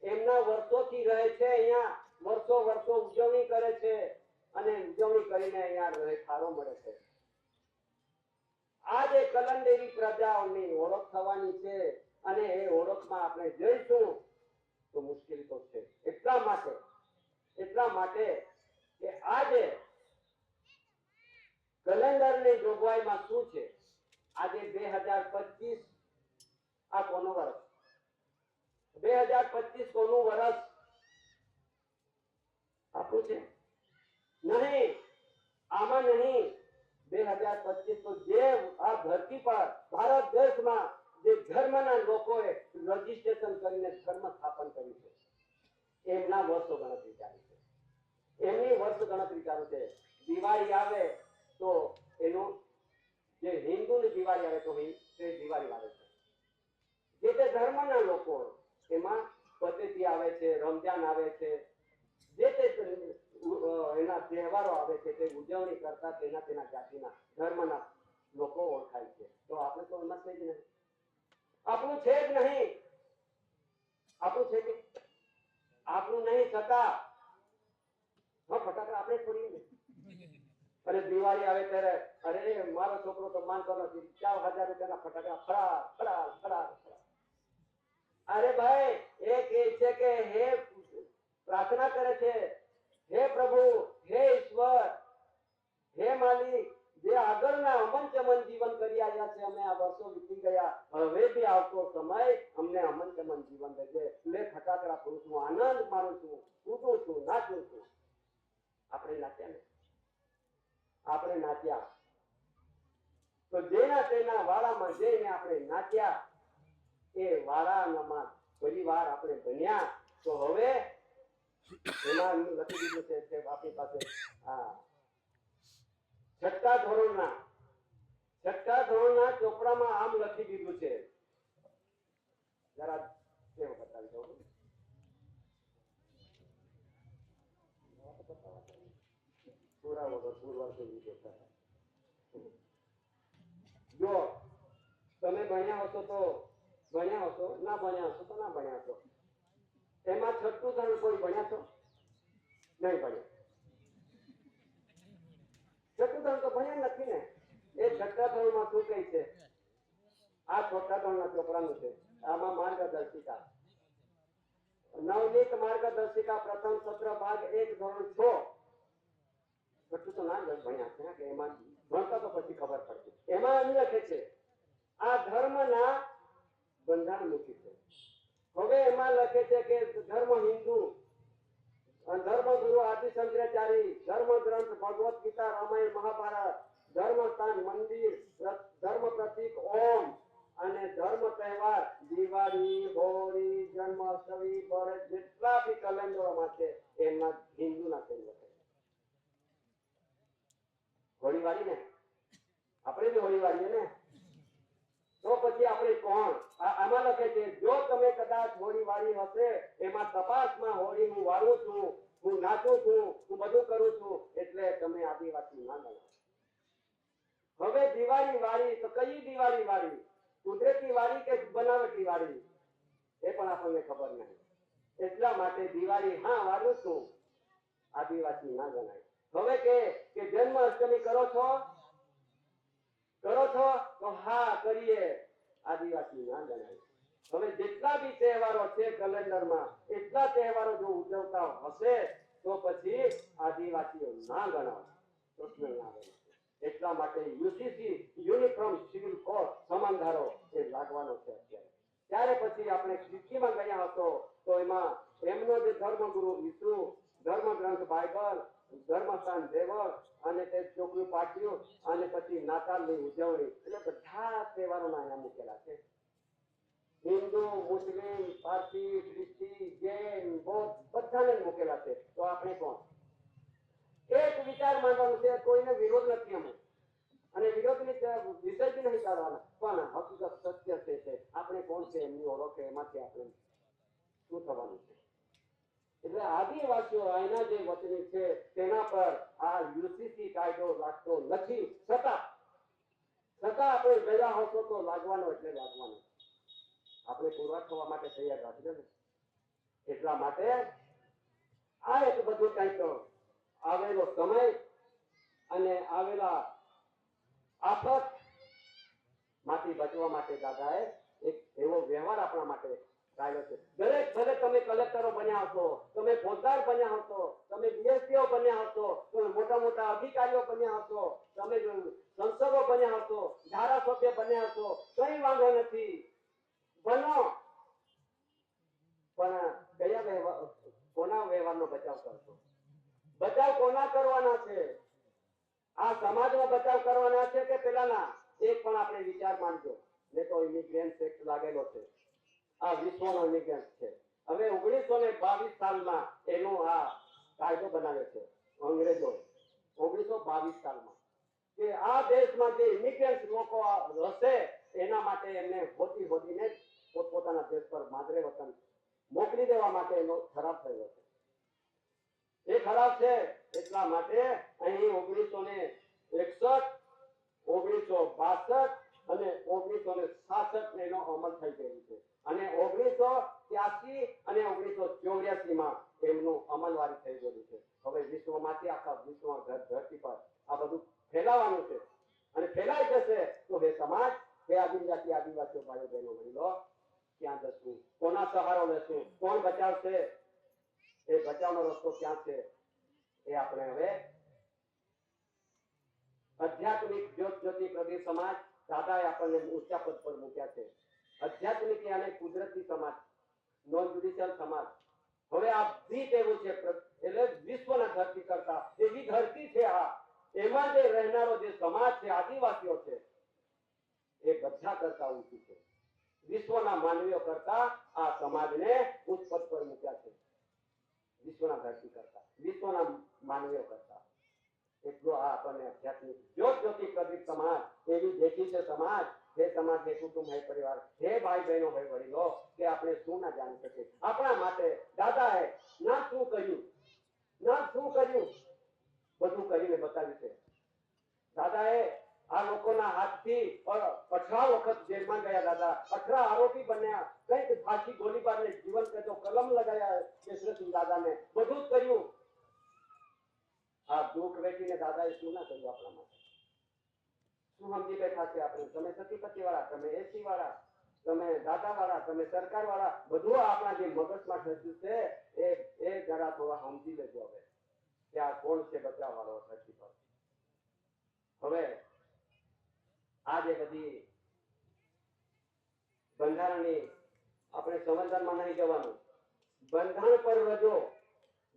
એમના વર્ષોથી રહે છે અહીંયા, વર્ષો ઉજવણી કરે છે અને ઉજવણી કરીને અહીંયા રહે ખારો મળે છે. આ જે કલંડેરી પ્રજાઓની ઓળખ થવાની છે અને એ ઓળખમાં આપણે જઈશું તો મુશ્કેલી તો છે. એટલા માટે કે આજે કેલેન્ડરની જોગવાઈમાં શું છે? આજે 2025 આ કોનું વર્ષ? 2025 કોનું વર્ષ? આપણું છે નહીં, આમાં નહીં. 2025 તો જે આ ધરતી પર ભારત દેશમાં જે ધર્મના લોકોએ રજીસ્ટ્રેશન કરીને ધર્મ સ્થાપન કર્યું છે એમના વર્ષો ગણતરી ચાલુ છે. એમની વર્ષ ગણતરી ચાલુ છે. દિવાળી આવે તો એનું જે હિન્દુની દિવાળી આવે તો તે દિવાળી આવે છે. જે તે ધર્મના લોકો એમાં પતેતી આવે છે, રમજાન આવે છે, જે તે એના તહેવારો આવે છે તે ઉજવણી કરતા તેના જાતિના ધર્મના લોકો ઓળખાય છે. તો આપણે તો એમાં છે જ નહીં. આપણું છે જ નહીં. આપણું છે કે આપણું નહીં છતાં ફટાકડા આપણે છોડીએ ને. અને દિવાળી આવે ત્યારે અરે મારો છોકરો તો માનતો નથી, 4000 રૂપિયાના ફટાકડા ફડા. અરે ભાઈ એ કહે છે કે હે પ્રાર્થના કરે છે, હે પ્રભુ, હે ઈશ્વર, હે માલિક, જે આગળના અમન ચમન જીવન કરી આવ્યા છે, અમે આ વર્ષો વીતી ગયા, હવે બી આવતો સમય અમને અમન ચમન જીવન દેજે. એટલે ફટાકડા ફોડું છું, આનંદ માનું છું, કૂદું છું, નાચું છું. આપણે નાચ્યા ને, આપણે નાચ્યા તો જેના તેના વાળામાં જઈને આપણે નાચ્યા, એ વાળામાં પરિવાર આપણે બન્યા. તો હવે એમાં લખી દીધું છે આપણી પાસે છઠ્ઠા ધોરણના ચોપડામાં આમ લખી દીધું છે. જરા કેવું બતાવી દઉં. જો તમે ભણ્યા હશો તો ભણ્યા હશો, ના ભણ્યા હશો તો ના ભણ્યા હશો. એમાં છઠ્ઠું ધોરણ કોઈ ભણ્યા છો? નહીં ભણ્યા. છઠ્ઠું ધોરણ તો ભણ્યા નથી ને. એ છઠ્ઠા ધોરણમાં શું કહે છે? આ છઠ્ઠા ધોરણના ચોપડાનું છે. આમાં માર્ગદર્શિકા, નવનીત માર્ગદર્શિકા, પ્રથમ સત્ર, ભાગ 1, ધોરણ 6. છઠ્ઠું તો ના ભણ્યા છે કે એમાં ભણતા તો પછી ખબર પડતી. એમાં એમ લખે છે આ ધર્મના બંધારણ મુખી છે. હવે એમાં લખે છે કે ધર્મ હિન્દુ, ધર્મગુરુ આદિ શંકરાચાર્ય, ધર્મ ગ્રંથ ભગવત ગીતા, રામાયણ, મહાભારત, ધર્મ સ્થાન મંદિર, ધર્મ પ્રતીક ઓમ, અને ધર્મ તહેવાર દિવાળી, હોળી, જન્માષ્ટમી, બરસ, જેટલા બી કેલેન્ડરોમાં છે એમાં હિન્દુના કેન્દ્ર છે. હોળી વાળી ને, આપણે બી હોળી વાળીએ ને. તો પછી આપણે કોણ? આમાં લખે છે જો તમે કદાચ હોળી વાળી હશે, એમાં તપાસમાં હોળી હું વાળું છું હું નાચું છું, હું બધું કરું છું, એટલે તમે આદિવાસી ના ગણાય. હવે દિવાળી વાળી તો કઈ દિવાળી વાળી, કુદરતી વાળી કે બનાવટી વાળી, એ પણ આપણને ખબર નહીં. એટલા માટે દિવાળી હા વાળું છું, આદિવાસી ના ગણાય. હવે કે જન્માષ્ટમી કરો છો તો હા કરીએ, આદિવાસી ના ગણાય. હવે જેટલા બી તહેવારો છે કેલેન્ડરમાં, એટલા તહેવારો જો ઉજવતા હશે તો પછી આદિવાસીઓ ના ગણાય, પ્રશ્ન ના ગણાય. એટલા માટે યુસીસી યુનિફોર્મ સિવિલ કોડ સમાનધારો એ લાગવાનો છે અત્યારે. ત્યારે પછી આપણે કૃષિમાં ગયા હતો તો એમાં એમનો જે ધર્મગુરુ ઈસુ, ધર્મગ્રંથ બાઇબલ, ધર્મસ્થાન દેવળ અને તે ચોકડી પાટ્યું અને પછી નાતાલની ઉજવણી, એટલે બધા તહેવારોના અહીંયા મૂકેલા છે. હિન્દુ, મુસ્લિમ, પારસી, ખ્રિસ્તી, જૈન, બૌદ્ધ બધાને મૂકેલા છે. તો આપણે કોણ? એક વિચાર માનવાનો છે, કોઈને વિરોધ નથી અમુક, અને વિરોધની વિષય બી નહીં કાઢવાના, પણ હકીકત સત્ય છે આપણે કોણ છે એમની ઓળખ, એમાંથી આપણે શું થવાનું છે. એટલે આદિવાસીઓ અહીંના જે વતની છે તેના પર આ યુસીસી કાયદો લાગતો નથી. છતાં આપણે ગયા હોતો તો લાગવાનો એટલે લાગવાનો. આપણે પૂરવાર થવા માટે તૈયાર રાખજો ને. એટલા માટે આ એક બધું કંઈક આવેલો સમય અને આવેલા આફત માંથી બચવા માટે દાદાએ એક એવો વ્યવહાર આપણા માટે કાઢ્યો છે. દરેક ભલે તમે કલેક્ટરો બન્યા હશો, તમે ફોજદાર બન્યા હશો, તમે ડીએસપીઓ બન્યા હશો, તમે મોટા મોટા અધિકારીઓ બન્યા હશો, તમે સંસદો બન્યા હશો, ધારાસભ્ય બન્યા હશો, કઈ વાંધો નથી, બનો. પણ કયા વ્યવહાર, કોના વ્યવહારનો બચાવ કરશો? બચાવ કોના કરવાના છે? આ સમાજનો બચાવ કરવાના છે કે પેલાના? એક પણ આપણે વિચાર માનજો. ને તો ઇમિગ્રન્ટ એક્ટ લાગેલો છે, આ વિશ્વનો ઇમિગ્રન્ટ છે. હવે 1922 સાલમાં એનો આ કાયદો બનાવ્યો છે અંગ્રેજો, 1922 સાલમાં, કે આ દેશમાં જે ઇમિગ્રન્ટ લોકો હશે એના માટે એમને હોદીને પોતપોતાના દેશ પર માદરે વતન મોકલી દેવા માટે એનો ઠરાવ થયો છે. એ ઠરાવ છે એટલા માટે અહીં 1961, 1962 અને 1966 એનો અમલ થઈ ગયો છે. અને 1983 અને 1984 માં એમનું અમલવારી થઈ ગયું છે. હવે વિશ્વમાંથી આખા વિશ્વમાં ધરતી પર આ બધું ફેલાવાનું છે અને ફેલાઈ જશે તો એ સમાજ, એ આદિજાતિ આદિવાસીઓ ભાઈઓ બહેનો વડીલો ક્યાં જશું? કોના સહારો લેશું? કોણ બચાવશે? એ બચાવનો રસ્તો ક્યાં છે એ આપણે હવે આધ્યાત્મિક જ્યોતિ પ્રદેશ સમાજ દાદાએ આપણને ઊંચા પદ પર મૂક્યા છે. આધ્યાત્મિક અને કુદરતી સમાજ, નોન જ્યુડિશિયલ સમાજ. હવે આ બીજ એવું છે એટલે વિશ્વના ધરતી કરતા એવી ધરતી છે આ, એમાં જે રહેનારો જે સમાજ છે આદિવાસીઓ છે એ બધા કરતા ઊંચું છે. વિશ્વના માનવીઓ કરતા આ સમાજને ઉચ્ચ પદ પર મૂક્યા છે. વિશ્વના ધરતી કરતા, વિશ્વના માનવીઓ કરતા. એટલો આ આપણને આધ્યાત્મિક જ્યોતિ પ્રદીપ સમાજ એવી દેખી છે સમાજ. હે સમાજ, હે કુટુંબ, હે પરિવાર, હે ભાઈ બહેનો, હે વડીલો, કે આપણે શું ના જાણી શકીએ. આપણા માટે દાદાએ ના શું કર્યું, બધું કરીને બતાવ્યું છે. દાદાએ આ લોકોના હાથથી 18 વખત જેલમાં ગયા દાદા, 18 આરોપી બન્યા, કઈક ફાંસી ગોળીબારને જીવન કેદો કલમ લગાયા કેશવસિંહ દાદાને, બધું જ કર્યું. આ દુઃખ વેઠીને દાદાએ શું ના કર્યું આપણા માટે? શું સમજી બેઠા છે આપણે? તમે સતીપતિ વાળા, તમે એસી વાળા, તમે દાદા વાળા, તમે સરકાર વાળા, બધું આપણા જે મગજમાં થતું છે એ જરા થોડા સમજી લેજો હવે કે આ કોણ છે બચાવ વાળો ધરતી પર. હવે આ જે બધી બંધારણની આપણે સંવિધાનમાં નહીં જવાનું, બંધારણ પર રજો.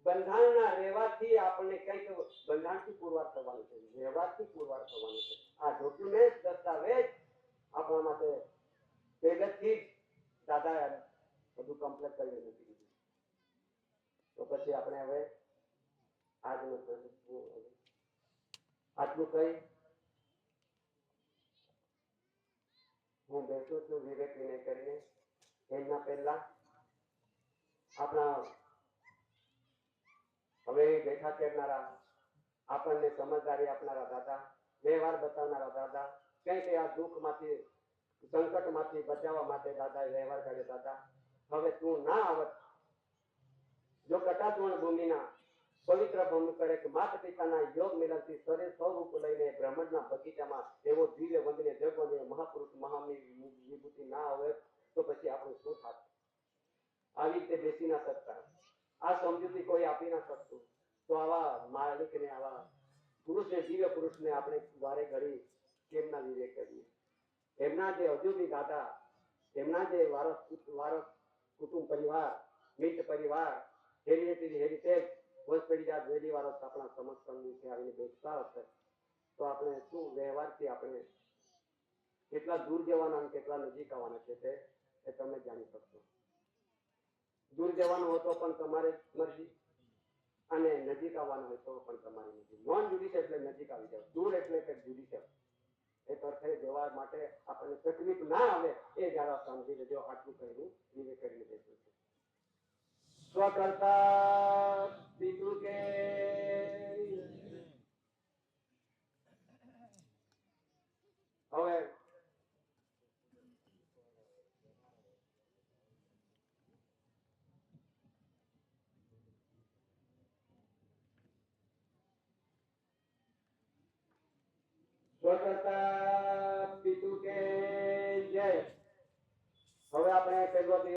બંધારણના રહેવાથી આપણને કંઈક બંધારણથી પુરવાર થવાનું છે, વ્યવહારથી પુરવાર થવાનું છે. આ ડોક્યુમેન્ટ દસ્તાવેજ આપણા માટે પહેલેથી જ દાદાએ બધું કમ્પ્લીટ કરીને મૂકી દીધું. તો પછી આપણે હવે આટલું કહી હું બેસું છું વિવેક વિનય કરીને. એમના પહેલા આપણા હવે બેઠા કરનારા, આપણને સમજદારી આપનારા દાદા, વ્યવહાર બતાવનારા દાદા, કંઈક આ દુઃખમાંથી, સંકટમાંથી બચાવવા માટે દાદાએ વ્યવહાર કર્યો. દાદા હવે તું ના આવત, જો કટાચૂર્ણ ભૂમિના પવિત્ર ભૂમિ પર એક માતા પિતાના યોગ મિલનથી શરીર સ્વરૂપ લઈને બ્રહ્માંડના બગીચામાં એવો દિવ્ય વંદનીય જગવંદનીય મહાપુરુષ મહામની વિભૂતિ ના આવે તો પછી આપણું શું થાત? આવી રીતે બેસી ના શકતા, આ સમજૂતી કોઈ આપી ના શકતું. તો આવા માલિકને, આવા પુરુષને, દિવ્ય પુરુષને આપણે વારે ઘડી કેમ ના વિવેક કરીએ? એમના જે અજુબી દાદા, એમના જે વારસ કુટુંબ પરિવાર, મિત્ર પરિવાર, હેરિટેજ વંશ પેઢી જાત વેદી વાળો આપણા સમસ્તંભ છે આવીને બેસતા હશે તો આપણે શું વ્યવહારથી આપણે કેટલા દૂર જવાના અને કેટલા નજીક આવવાના છે તે તમે જાણી શકશો. દૂર જવાનું હોય તો પણ તમારે મરજી, અને નજીક આવવાનું હોય તો પણ તમારી મરજી. નોન જ્યુડિશિયલ એટલે નજીક આવી જાવ, દૂર એટલે કે જ્યુડિશિયલ. એક અર્થે જવા માટે આપણને તકલીફ ના આવે એ જરા સમજી લેજો. આટલું કહીને વિવેક કરીને બેસું છું. સ્વકર્તા પિતૃ કે હવે સ્વકર્તા પિતૃ કે જય. હવે આપણે પહેલો